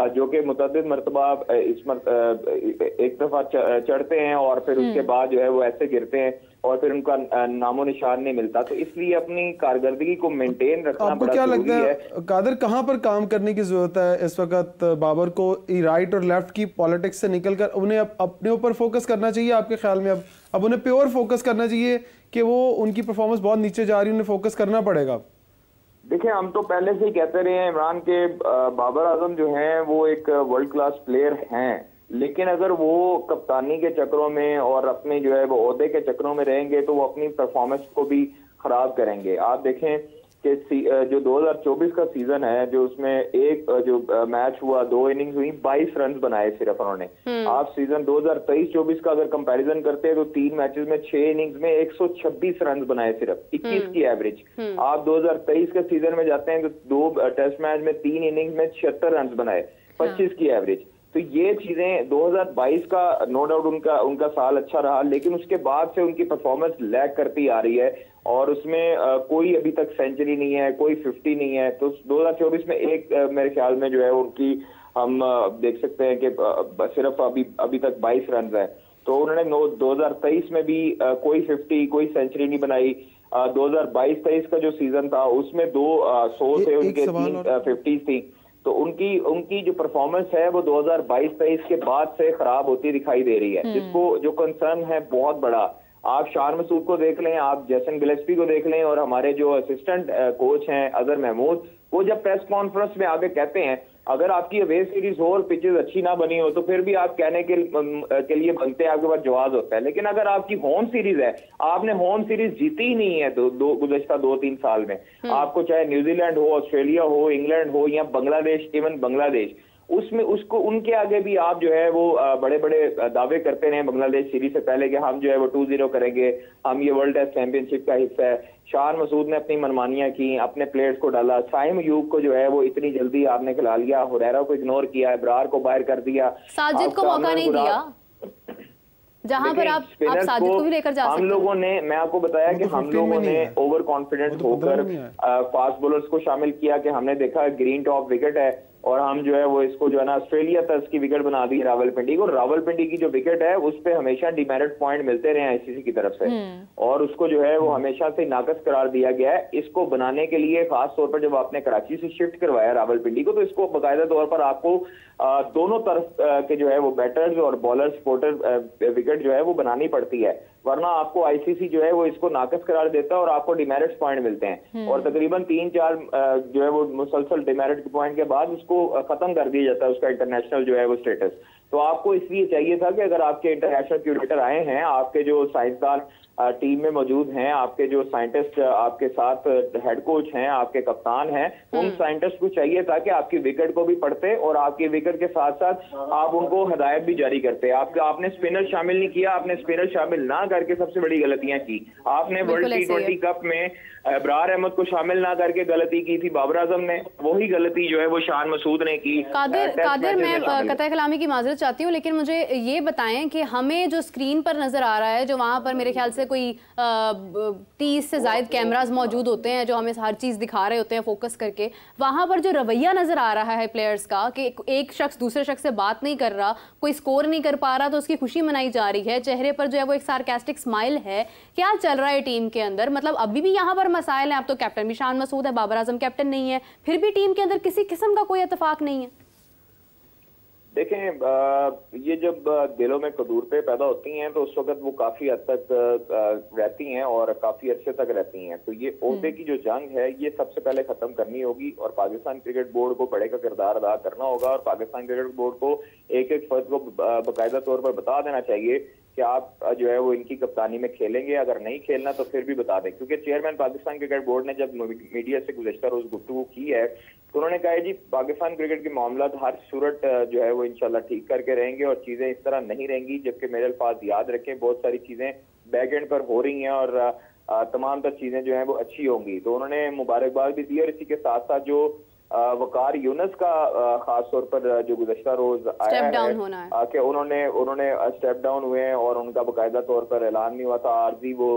जो कि मुतअद्दिद मरतबा एक दफा चढ़ते हैं और फिर उसके बाद जो है वो ऐसे गिरते हैं और फिर उनका नामो निशान नहीं मिलता। तो इसलिए अपनी कारकर्दगी को मेंटेन रखना बड़ा जरूरी है। कादिर कहाँ पर काम करने की जरूरत है इस वक्त बाबर को? राइट और लेफ्ट की पॉलिटिक्स से निकलकर उन्हें अपने ऊपर फोकस करना चाहिए आपके ख्याल में? अब उन्हें प्योर फोकस करना चाहिए कि वो उनकी परफॉर्मेंस बहुत नीचे जा रही है, उन्हें फोकस करना पड़ेगा? देखिए हम तो पहले से ही कहते रहे हैं इमरान के बाबर आजम जो हैं वो एक वर्ल्ड क्लास प्लेयर हैं, लेकिन अगर वो कप्तानी के चक्रों में और अपने जो है वो ओहदे के चक्रों में रहेंगे तो वो अपनी परफॉर्मेंस को भी खराब करेंगे। आप देखें कि जो 2024 का सीजन है, जो उसमें एक जो मैच हुआ 2 इनिंग्स हुई, 22 रन बनाए सिर्फ उन्होंने। आप सीजन 2023-24 का अगर कंपैरिजन करते हैं तो 3 मैचेस में 6 इनिंग्स में 126 रन बनाए सिर्फ, 21 की एवरेज। आप 2023 के सीजन में जाते हैं तो 2 टेस्ट मैच में 3 इनिंग्स में 76 रन बनाए, 25 की एवरेज। तो ये चीजें 2022 का नो डाउट उनका साल अच्छा रहा, लेकिन उसके बाद से उनकी परफॉर्मेंस लैग करती आ रही है और उसमें कोई अभी तक सेंचुरी नहीं है, कोई 50 नहीं है। तो 2024 में एक मेरे ख्याल में जो है उनकी हम देख सकते हैं कि सिर्फ अभी तक 22 रन है। तो उन्होंने 2023 में भी कोई 50 कोई सेंचुरी नहीं बनाई। 2022-23 का जो सीजन था उसमें 2 100 से उनके 3 50 थी। तो उनकी जो परफॉर्मेंस है वो 2022-23 के बाद से खराब होती दिखाई दे रही है, जिसको जो कंसर्न है बहुत बड़ा। आप शान मसूद को देख लें, आप जैसन गिलेस्पी को देख लें और हमारे जो असिस्टेंट कोच हैं अजहर महमूद, वो जब प्रेस कॉन्फ्रेंस में आगे कहते हैं अगर आपकी अवे सीरीज हो और पिचेस अच्छी ना बनी हो तो फिर भी आप कहने के लिए बनते हैं, आपके पास जवाब होता है। लेकिन अगर आपकी होम सीरीज है, आपने होम सीरीज जीती ही नहीं है गुज़श्ता 2-3 साल में, आपको चाहे न्यूजीलैंड हो, ऑस्ट्रेलिया हो, इंग्लैंड हो या बांग्लादेश, इवन बांग्लादेश, उसमें उसको उनके आगे भी आप जो है वो बड़े बड़े दावे करते रहे बांग्लादेश सीरीज से पहले कि हम जो है वो 2-0 करेंगे, हम ये वर्ल्ड टेस्ट चैंपियनशिप का हिस्सा है। शान मसूद ने अपनी मनमानियां की, अपने प्लेयर्स को डाला, साइम अयूब को जो है वो इतनी जल्दी आपने खिला लिया, हुरैरा को इग्नोर किया, इब्रार को बाहर कर दिया, साजिद को मौका नहीं दिया जहां पर आप साजिद को भी लेकर जा सकते। हम लोगों ने, मैं आपको बताया कि हम लोगों ने ओवर कॉन्फिडेंट होकर फास्ट बॉलर्स को शामिल किया कि हमने देखा ग्रीन टॉप विकेट है और हम जो है वो इसको जो है ना ऑस्ट्रेलिया तर्ज की विकेट बना दी रावलपिंडी को। रावलपिंडी की जो विकेट है उस पे हमेशा डिमेरिट पॉइंट मिलते रहे आईसीसी की तरफ से और उसको जो है वो हमेशा से नाकस करार दिया गया है। इसको बनाने के लिए खास तौर पर जब आपने कराची से शिफ्ट करवाया रावलपिंडी को, तो इसको बाकायदा तौर पर आपको दोनों तरफ के जो है वो बैटर्स और बॉलर्स सपोर्टर विकेट जो है वो बनानी पड़ती है, वरना आपको आईसीसी जो है वो इसको नाकस करार देता है और आपको डिमेरिट पॉइंट मिलते हैं और तकरीबन 3-4 जो है वो मुसलसल डिमेरिट पॉइंट के बाद उसको खत्म कर दिया जाता है उसका इंटरनेशनल जो है वो स्टेटस। तो आपको इसलिए चाहिए था कि अगर आपके इंटरनेशनल क्यूरेटर आए हैं, आपके जो साइंसदान टीम में मौजूद हैं, आपके जो साइंटिस्ट आपके साथ हेड कोच हैं, आपके कप्तान हैं, उन साइंटिस्ट को चाहिए था कि आपकी विकेट को भी पढ़ते और आपकी विकेट के साथ साथ आप उनको हिदायत भी जारी करते। आपने स्पिनर शामिल नहीं किया, आपने स्पिनर शामिल ना करके सबसे बड़ी गलतियां की। आपने वर्ल्ड T20 कप में इब्रार अहमद को शामिल ना करके गलती की थी बाबर आजम ने, वही गलती जो है वो शान मसूद ने की। कादिर मैं कतई कलामी की माजरत चाहती हूँ, लेकिन मुझे ये बताएं कि हमें जो स्क्रीन पर नजर आ रहा है, जो वहां पर मेरे ख्याल से कोई 30 से ज़ायद कैमराज मौजूद होते हैं जो हमें हर चीज़ दिखा रहे होते हैं फोकस करके, वहाँ पर जो रवैया नज़र आ रहा है प्लेयर्स का कि एक शख्स दूसरे शख्स से बात नहीं कर रहा, कोई स्कोर नहीं कर पा रहा तो उसकी खुशी मनाई जा रही है, चेहरे पर जो है वो एक सार्कास्टिक स्माइल है, क्या चल रहा है टीम के अंदर? मतलब अभी भी यहाँ पर मसाइल हैं। अब तो कैप्टन भी शान मसूद है, बाबर आजम कैप्टन नहीं है, फिर भी टीम के अंदर किसी किस्म का कोई इत्तेफाक नहीं है। देखें, ये जब दिलों में कदूरतें पैदा होती हैं तो उस वक्त वो काफी हद तक रहती हैं और काफी अरसे तक रहती हैं। तो ये ओहदे की जो जंग है ये सबसे पहले खत्म करनी होगी और पाकिस्तान क्रिकेट बोर्ड को बड़े का किरदार अदा करना होगा और पाकिस्तान क्रिकेट बोर्ड को एक एक फर्द को बाकायदा तौर पर बता देना चाहिए कि आप जो है वो इनकी कप्तानी में खेलेंगे, अगर नहीं खेलना तो फिर भी बता दें। क्योंकि चेयरमैन पाकिस्तान क्रिकेट बोर्ड ने जब मीडिया से गुज़श्ता रोज गुफ्तगू की है तो उन्होंने कहा है जी पाकिस्तान क्रिकेट के मामला हर सूरत जो है वो इंशाल्लाह ठीक करके रहेंगे और चीजें इस तरह नहीं रहेंगी। जबकि मेरे अल्फाज याद रखें, बहुत सारी चीजें बैक एंड पर हो रही हैं और तमाम तर चीजें जो है वो अच्छी होंगी। तो उन्होंने मुबारकबाद भी दी और इसी के साथ साथ जो वकार यूनस का खास तौर पर जो गुज़श्ता रोज आया है कि उन्होंने स्टेप डाउन हुए हैं और उनका बाकायदा तौर पर ऐलान नहीं हुआ था, आरजी वो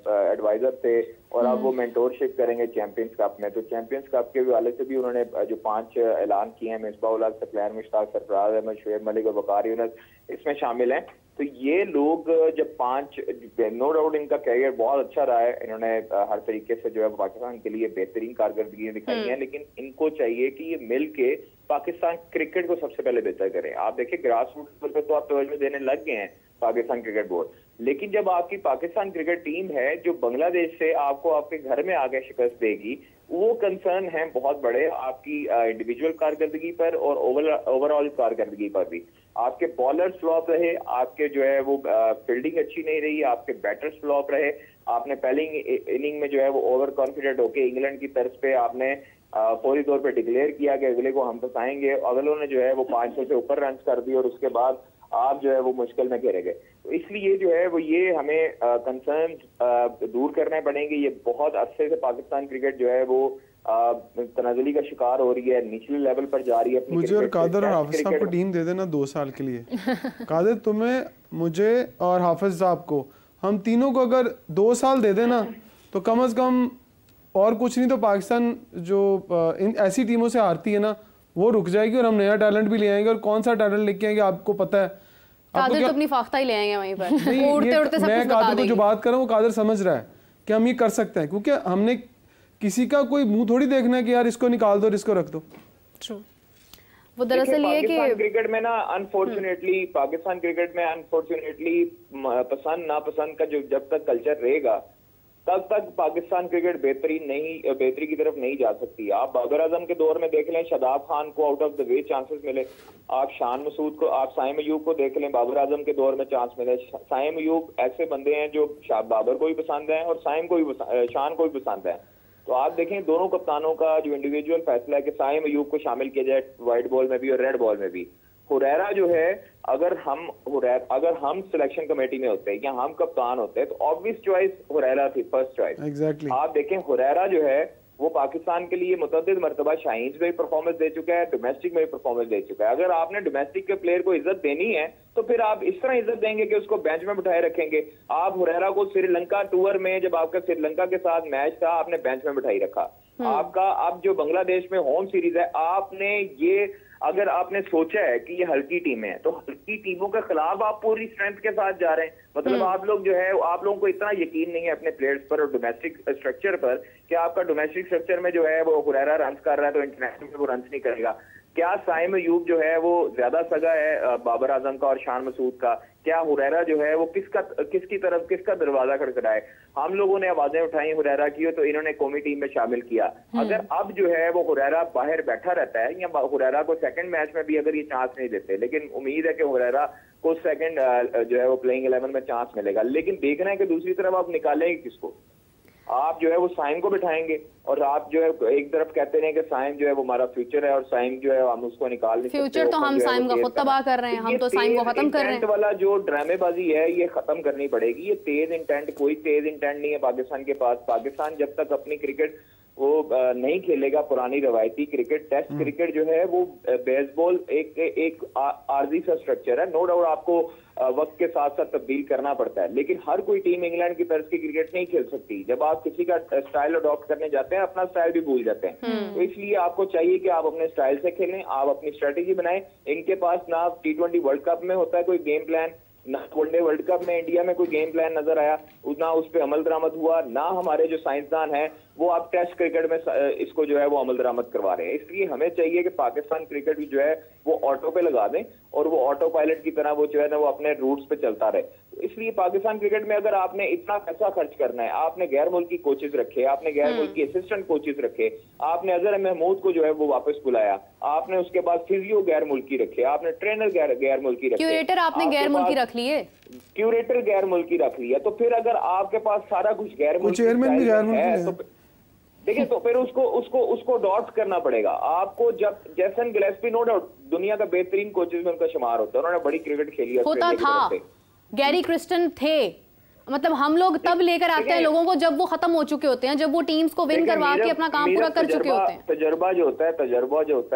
एडवाइजर थे और अब वो मेंटोरशिप करेंगे चैंपियंस कप में। तो चैंपियंस कप के हवाले से भी उन्होंने जो 5 ऐलान किए हैं, मिसबाह उल हक, सकलैन मुश्ताक, सरफराज अहमद, शुएब मलिक और वकार यूनस इसमें शामिल हैं। तो ये लोग जब 5, नो डाउट इनका कैरियर बहुत अच्छा रहा है, इन्होंने हर तरीके से जो है पाकिस्तान के लिए बेहतरीन कारकर्दगी दिखाई है, लेकिन इनको चाहिए कि ये मिल के पाकिस्तान क्रिकेट को सबसे पहले बेहतर करें। आप देखिए ग्रास रूट लेवल पर तो आप तवज्जो देने लग गए हैं पाकिस्तान क्रिकेट बोर्ड, लेकिन जब आपकी पाकिस्तान क्रिकेट टीम है जो बांग्लादेश से आपको आपके घर में आगे शिकस्त देगी, वो कंसर्न है बहुत बड़े आपकी इंडिविजुअल कारकर्दगी पर और ओवरऑल कारकर्दगी पर भी। आपके बॉलर्स फ्लॉप रहे, आपके जो है वो फील्डिंग अच्छी नहीं रही, आपके बैटर्स फ्लॉप रहे, आपने पहली इनिंग में जो है वो ओवर कॉन्फिडेंट होके इंग्लैंड की तर्ज पे आपने फौरी तौर पे डिक्लेयर किया कि अगले को हम फंसाएंगे, अगलों ने जो है वो 500 से ऊपर रन कर दिए और उसके बाद आप जो है वो मुश्किल में घेरे गए। तो इसलिए जो है वो ये हमें कंसर्न दूर करने पड़ेंगे। ये बहुत अरसे से पाकिस्तान क्रिकेट जो है वो तनाजुली का शिकार हो रही है, निचले लेवल पर जा रही है। मुझे और कादर और हाफिज साहब को टीम दे देना 2 साल के लिए। कादर तुम्हें, मुझे और हाफिज साहब को, हम तीनों को अगर 2 साल दे देना तो कम से कम, और कुछ नहीं तो पाकिस्तान जो इन ऐसी टीमों से हारती है ना वो रुक जाएगी और हम नया टैलेंट भी ले आएंगे। और कौन सा टैलेंट लेके आएंगे आपको पता है? कादर तो अपनी फाख्ता ही ले आएंगे वहीं पर। उड़ते उड़ते सब मैं कादर को जो बात कर रहा हूँ वो कादर समझ रहा है कि हम ये कर सकते हैं, क्योंकि हमने किसी का कोई मुंह थोड़ी देखना है कि यार इसको निकाल दो और इसको रख दो। वो दरअसल ये कि क्रिकेट में ना अनफॉर्चुनेटली पाकिस्तान क्रिकेट में अनफॉर्चुनेटली पसंद नापसंद का जो जब तक कल्चर रहेगा तब तक पाकिस्तान क्रिकेट बेहतरी की तरफ नहीं जा सकती। आप बाबर आजम के दौर में देख लें, शादाब खान को out of the way chances मिले। आप शान मसूद को, आप साइम अयूब को देख लें, बाबर आजम के दौर में चांस मिले। साइम अयूब ऐसे बंदे हैं जो बाबर को भी पसंद है और शान को भी पसंद है। तो आप देखें दोनों कप्तानों का जो इंडिविजुअल फैसला है कि साइम अयूब को शामिल किया जाए व्हाइट बॉल में भी और रेड बॉल में भी। हुरैरा जो है, अगर हम सिलेक्शन कमेटी में होते हैं या हम कप्तान होते हैं तो ऑब्वियस चॉइस हुरैरा थी, फर्स्ट चॉइस। एग्जैक्टली। आप देखें हुरैरा जो है वो पाकिस्तान के लिए मुतअद्दिद मरतबा शाहीन्स में भी परफॉर्मेंस दे चुका है, डोमेस्टिक में भी परफॉर्मेंस दे चुका है। अगर आपने डोमेस्टिक के प्लेयर को इज्जत देनी है तो फिर आप इस तरह इज्जत देंगे कि उसको बेंच में बिठाए रखेंगे। आप हुरैरा को श्रीलंका टूर में, जब आपका श्रीलंका के साथ मैच था, आपने बेंच में बिठाई रखा। आपका अब जो बांग्लादेश में होम सीरीज है, आपने ये अगर आपने सोचा है कि ये हल्की टीम है तो हल्की टीमों के खिलाफ आप पूरी स्ट्रेंथ के साथ जा रहे हैं। मतलब आप लोग जो है, आप लोगों को इतना यकीन नहीं है अपने प्लेयर्स पर और डोमेस्टिक स्ट्रक्चर पर कि आपका डोमेस्टिक स्ट्रक्चर में जो है वो हुरैरा रन कर रहा है तो इंटरनेशनल में वो रन नहीं करेगा। क्या साइम अयूब जो है वो ज्यादा सगा है बाबर आजम का और शान मसूद का? क्या हुरैरा जो है वो किसका दरवाजा खड़खड़ाए? हम लोगों ने आवाजें उठाई हुरैरा की तो इन्होंने कौमी टीम में शामिल किया। अगर अब जो है वो हुरैरा बाहर बैठा रहता है या हुरैरा को सेकंड मैच में भी अगर ये चांस नहीं देते, लेकिन उम्मीद है कि हुरैरा को सेकंड जो है वो प्लेइंग 11 में चांस मिलेगा। लेकिन देखना है कि दूसरी तरफ आप निकालेंगे किसको? आप जो है वो साइम को बिठाएंगे और आप जो है एक तरफ कहते हैं कि साइम जो है वो हमारा फ्यूचर है और साइम जो है हम उसको निकाल नहीं सकते। फ्यूचर तो हम साइम का खुद तबाह कर रहे हैं, हम तो साइम को खत्म कर रहे हैं। वाला जो ड्रामेबाजी है ये खत्म करनी पड़ेगी। ये तेज इंटेंट, कोई तेज इंटेंट नहीं है पाकिस्तान के पास। पाकिस्तान जब तक अपनी क्रिकेट वो नहीं खेलेगा पुरानी रवायती क्रिकेट। टेस्ट क्रिकेट जो है वो बेसबॉल एक आर्जी सा स्ट्रक्चर है, नो डाउट आपको वक्त के साथ साथ तब्दील करना पड़ता है, लेकिन हर कोई टीम इंग्लैंड की तर्ज की क्रिकेट नहीं खेल सकती। जब आप किसी का स्टाइल अडॉप्ट करने जाते हैं अपना स्टाइल भी भूल जाते हैं। तो इसलिए आपको चाहिए कि आप अपने स्टाइल से खेलें, आप अपनी स्ट्रेटेजी बनाएं। इनके पास ना T20 वर्ल्ड कप में होता है कोई गेम प्लान, ना वनडे वर्ल्ड कप में इंडिया में कोई गेम प्लान नजर आया, ना उस पर अमल दरामद हुआ, ना हमारे जो साइंसदान हैं वो आप टेस्ट क्रिकेट में इसको जो है वो अमल दरामद करवा रहे हैं। इसलिए हमें चाहिए कि पाकिस्तान क्रिकेट जो है वो ऑटो पे लगा दें और वो ऑटो पायलट की तरह वो जो है ना वो अपने रूट्स पे चलता रहे। इसलिए पाकिस्तान क्रिकेट में अगर आपने इतना पैसा खर्च करना है, आपने गैर मुल्की कोचेज रखे, आपने गैर मुल्की असिस्टेंट कोचेज रखे, आपने अजहर महमूद को जो है वो वापस बुलाया, आपने उसके बाद फिजियो गैर मुल्की रखे, आपने ट्रेनर गैर मुल्की रखे, क्यूरेटर आपने गैर मुल्की रख लिए, क्यूरेटर गैर मुल्की रख लिया। तो फिर अगर आपके पास सारा कुछ गैर मुल्की है तो देखिए तो फिर उसको डॉट करना पड़ेगा आपको। जब जैसन गिलेस्पी नो डाउट दुनिया का बेहतरीन कोचेज में उनका शुमार होता है, उन्होंने बड़ी क्रिकेट खेली होता था, गैरी क्रिस्टन थे, मतलब हम लोग तब लेकर आते हैं लोगों को जब वो खत्म हो चुके होते हैं, जब वो टीम्स को विन करवा के अपना काम पूरा कर चुके होते हैं। तजर्बा जो होता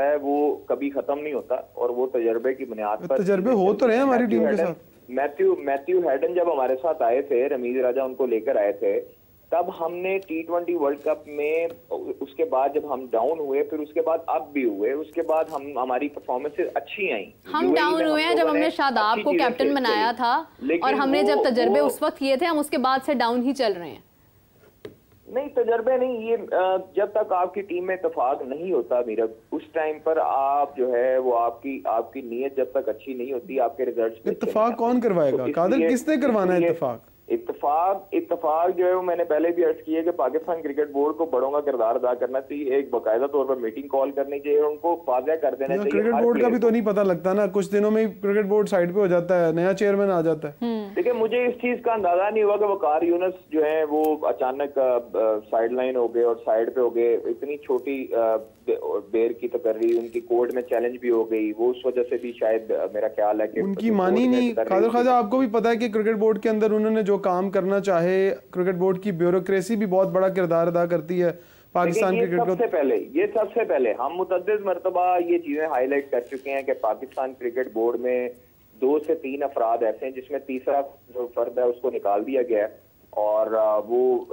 है वो कभी खत्म नहीं होता और वो तजर्बे की बुनियाद पर तजर्बे हो तो रहे हैं हमारी टीम के साथ। मैथ्यू हैडन जब हमारे साथ आए थे, रमीज राजा उनको लेकर आए थे, तब हमने T20 वर्ल्ड कप में, उसके बाद जब हम डाउन हुए, फिर उसके बाद अप भी हुए, उसके बाद हमारी परफॉर्मेंसेस अच्छी आई। हम डाउन हुए हैं जब हमने शादाब को कैप्टन बनाया था और हमने जब तजर्बे उस वक्त किए थे, हम उसके बाद से डाउन ही चल रहे हैं। नहीं तजर्बे नहीं, ये जब तक आपकी टीम में इत्तेफाक नहीं होता मीरा, उस टाइम पर आप जो है वो आपकी नीयत जब तक अच्छी नहीं होती आपके रिजल्ट्स। इत्तेफाक कौन करवाएगा कादर, किसने करवाना है इत्तेफाक जो है वो मैंने पहले भी अर्ज किया कि पाकिस्तान क्रिकेट बोर्ड को बड़ों का किरदार अदा करना चाहिए, एक बाकायदा तौर पर मीटिंग कॉल करनी चाहिए और उनको वाज़ेह कर देना चाहिए। क्रिकेट बोर्ड का भी तो नहीं पता लगता ना, कुछ दिनों में क्रिकेट बोर्ड साइड पे हो जाता है, नया चेयरमैन आ जाता है। देखिए मुझे इस चीज का अंदाजा नहीं हुआ कि वकार यूनुस जो है वो अचानक साइड लाइन हो गए और साइड पे हो गए। इतनी छोटी बेर की तकर्री, उनकी कोर्ट में चैलेंज भी हो गई, वो उस वजह से भी शायद मेरा ख्याल है कि उनकी मानी नहीं। कादर ख्वाजा आपको भी पता है कि क्रिकेट बोर्ड के अंदर उन्होंने जो काम करना चाहे, क्रिकेट बोर्ड की ब्यूरोक्रेसी भी बहुत बड़ा किरदार अदा करती है पाकिस्तान क्रिकेट को। सबसे पहले हम मुतअद्दिद मरतबा ये चीजें हाईलाइट कर चुके हैं कि पाकिस्तान क्रिकेट बोर्ड में 2 से 3 अफराद ऐसे हैं जिसमें तीसरा जो फर्द है उसको निकाल दिया गया है और वो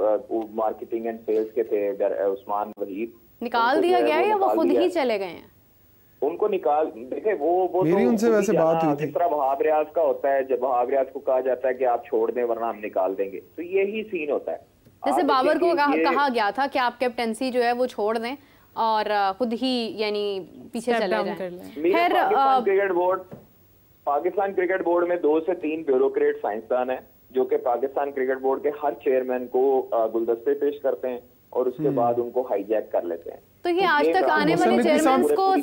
मार्केटिंग एंड सेल्स के थे, उस्मान वहीद। निकाल दिया गया है या वो खुद ही चले गए हैं? उनको निकाल, देखे वो मेरी तो उनसे वैसे बात हुई थी। जिस तरह वहाब रियाज का होता है, जब वहाब रियाज को कहा जाता है कि आप छोड़ दें वरना हम निकाल देंगे, तो यही सीन होता है। जैसे बाबर को कहा गया था कि आप कैप्टनसी जो है वो छोड़ दें और खुद ही यानी पीछे चले जाएं। पाकिस्तान क्रिकेट बोर्ड में 2 से 3 ब्यूरोक्रेट साइंसदान हैं जो कि पाकिस्तान क्रिकेट बोर्ड के हर चेयरमैन को गुलदस्ते पेश करते हैं और उसके बाद उनको हाईजैक कर लेते हैं। तो ये आज तक आने वाले चेयरमैन को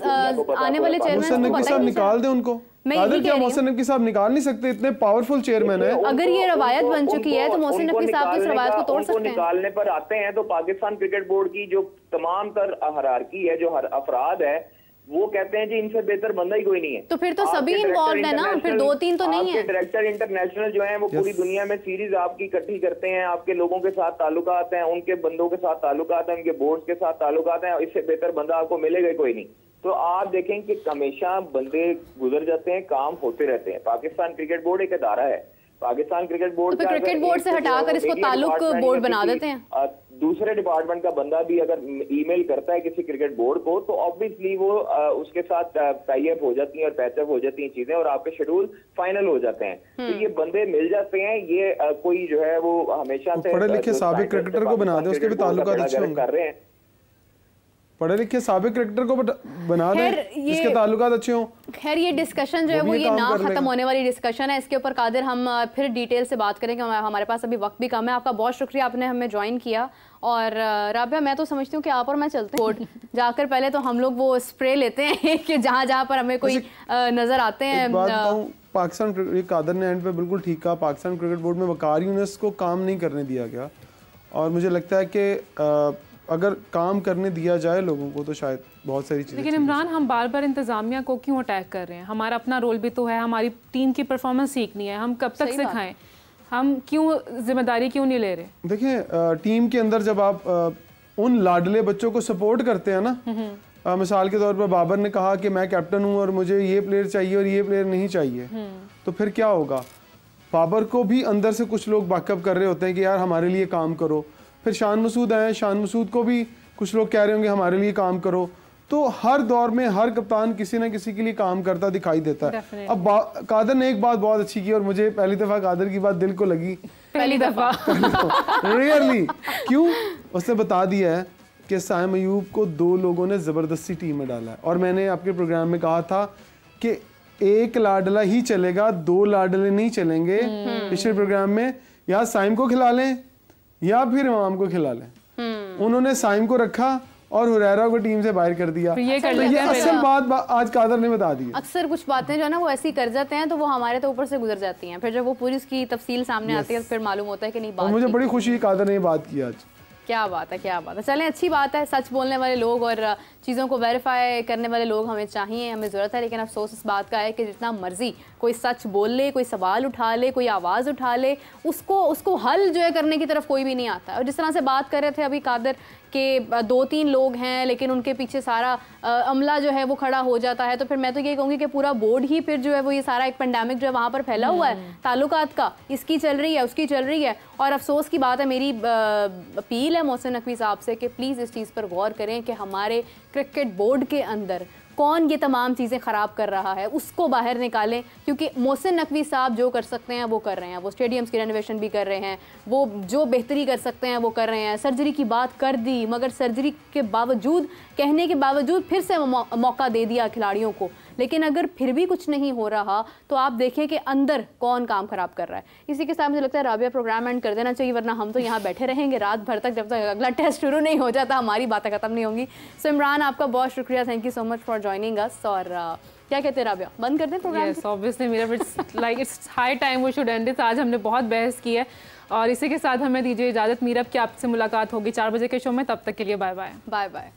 निकाल दें उनको। क्या मोहसिन नकवी साहब निकाल नहीं सकते? इतने पावरफुल चेयरमैन है। अगर ये रवायत बन चुकी है तो मोहसिन नकवी साहब इस रवायत को तोड़ सकते हैं। निकालने पर आते हैं तो पाकिस्तान क्रिकेट बोर्ड की जो तमाम तर हायरार्की है, जो हर अफराद है, वो कहते हैं जी इनसे बेहतर बंदा ही कोई नहीं है। तो फिर तो सभी इन्वॉल्व है ना, फिर 2-3 तो नहीं है। डायरेक्टर इंटरनेशनल जो है वो पूरी दुनिया में सीरीज आपकी इकट्ठी करते हैं, आपके लोगों के साथ ताल्लुकात हैं, उनके बंदों के साथ ताल्लुकात हैं, उनके बोर्ड के साथ ताल्लुकात हैं, इससे बेहतर बंदा आपको मिलेगा कोई नहीं। तो आप देखें कि हमेशा बंदे गुजर जाते हैं, काम होते रहते हैं। पाकिस्तान क्रिकेट बोर्ड एक अदारा है। पाकिस्तान क्रिकेट बोर्ड तो क्रिकेट बोर्ड से हटाकर इसको ताल्लुक बोर्ड बना देते हैं। दूसरे डिपार्टमेंट का बंदा भी अगर ईमेल करता है किसी क्रिकेट बोर्ड को तो ऑब्वियसली वो उसके साथ टाई अप हो जाती हैं और पैचअप हो जाती हैं चीजें और आपके शेड्यूल फाइनल हो जाते हैं। तो ये बंदे मिल जाते हैं। ये कोई जो है वो हमेशा से पढ़े लिखे साबिक क्रिकेटर को बना दे, उसके भी ताल्लुकात अच्छे होंगे। कर रहे हैं पढ़े लिखे साबिक क्रिकेटर को बना दे जिसके ताल्लुकात अच्छे हों। खैर ये डिस्कशन जो है वो ये ना खत्म होने वाली डिस्कशन है। इसके ऊपर कादिर हम फिर डिटेल से बात करेंगे, हमारे पास अभी वक्त भी कम है। आपका बहुत शुक्रिया, आपने हमें ज्वाइन किया। और राबिया, मैं तो समझती हूँ कि आप और मैं चलते हैं जाकर पहले तो हम लोग वो स्प्रे लेते हैं कि जहाँ पर हमें कोई नजर आते हैं। पाकिस्तान कादर ने एंड पे बिल्कुल ठीक कहा, पाकिस्तान क्रिकेट बोर्ड में वकार यूनुस को काम नहीं करने दिया गया और मुझे लगता है कि अगर काम करने दिया जाए लोगों को तो शायद बहुत सारी चीज़ें। लेकिन इमरान, हम बार बार इंतज़ामिया को क्यों अटैक कर रहे हैं? हमारा अपना रोल भी तो है, हमारी टीम की परफॉर्मेंस सीखनी है। हम कब तक सिखाएं? हम क्यों जिम्मेदारी क्यों नहीं ले रहे? देखिए टीम के अंदर जब आप उन लाडले बच्चों को सपोर्ट करते हैं ना, मिसाल के तौर पर बाबर ने कहा कि मैं कैप्टन हूँ और मुझे ये प्लेयर चाहिए और ये प्लेयर नहीं चाहिए, तो फिर क्या होगा? बाबर को भी अंदर से कुछ लोग बैकअप कर रहे होते हैं कि यार हमारे लिए काम करो। फिर शान मसूद आए, शान मसूद को भी कुछ लोग कह रहे होंगे हमारे लिए काम करो। तो हर दौर में हर कप्तान किसी ना किसी के लिए काम करता दिखाई देता है। अब कादर ने एक बात बहुत अच्छी की और मुझे पहली दफा कादर की बात दिल को लगी, पहली दफा रियली। क्यों? उसने बता दिया है कि साइम अयूब को 2 लोगों ने जबरदस्ती टीम में डाला है। और मैंने आपके प्रोग्राम में कहा था कि एक लाडला ही चलेगा, 2 लाडले नहीं चलेंगे। पिछले प्रोग्राम में या साइम को खिला लें या फिर इमाम को खिला लें। उन्होंने साइम को रखा और हुरैरा को टीम से बाहर कर दिया। तो ये असल बात आज कादर ने बता दी। अक्सर कुछ बातें जो है ना वो ऐसी कर जाते हैं तो वो हमारे तो ऊपर से गुजर जाती हैं, फिर जब वो पूरी उसकी तफसील सामने आती है तो फिर मालूम होता है कि नहीं बात। मुझे बड़ी खुशी है कादर ने ये बात की आज। क्या बात है, क्या बात है। चलें, अच्छी बात है। सच बोलने वाले लोग और चीज़ों को वेरीफाई करने वाले लोग हमें चाहिए, हमें ज़रूरत है। लेकिन अफसोस इस बात का है कि जितना मर्जी कोई सच बोल ले, कोई सवाल उठा ले, कोई आवाज़ उठा ले, उसको हल जो है करने की तरफ कोई भी नहीं आता। और जिस तरह से बात कर रहे थे अभी कादर के 2-3 लोग हैं लेकिन उनके पीछे सारा अमला जो है वो खड़ा हो जाता है, तो फिर मैं तो ये कहूँगी कि पूरा बोर्ड ही फिर जो है वो ये सारा एक पेंडेमिक जो है वहाँ पर फैला हुआ है ताल्लुकात का, इसकी चल रही है, उसकी चल रही है। और अफसोस की बात है, मेरी अपील है मोहसिन नकवी साहब से कि प्लीज़ इस चीज़ पर गौर करें कि हमारे क्रिकेट बोर्ड के अंदर कौन ये तमाम चीज़ें ख़राब कर रहा है, उसको बाहर निकालें। क्योंकि मोहसिन नकवी साहब जो कर सकते हैं वो कर रहे हैं, वो स्टेडियम्स की रेनोवेशन भी कर रहे हैं, वो जो बेहतरी कर सकते हैं वो कर रहे हैं। सर्जरी की बात कर दी, मगर सर्जरी के बावजूद, कहने के बावजूद फिर से मौका दे दिया खिलाड़ियों को। लेकिन अगर फिर भी कुछ नहीं हो रहा तो आप देखिए कि अंदर कौन काम ख़राब कर रहा है। इसी के साथ मुझे लगता है राबिया प्रोग्राम एंड कर देना चाहिए, वरना हम तो यहाँ बैठे रहेंगे रात भर तक, जब तक अगला टेस्ट शुरू नहीं हो जाता हमारी बातें ख़त्म नहीं होंगी। सो इमरान, आपका बहुत शुक्रिया, thank you so much for joining us. और क्या कहते हैं राबिया, बंद कर दें programme? Yes, obviously Meera, it's high time we should end it. आज हमने बहुत बहस की है और इसी के साथ हमें दीजिए इजाज़त। मीरा, की आपसे मुलाकात होगी 4 बजे के शो में, तब तक के लिए बाय बाय। Bye bye.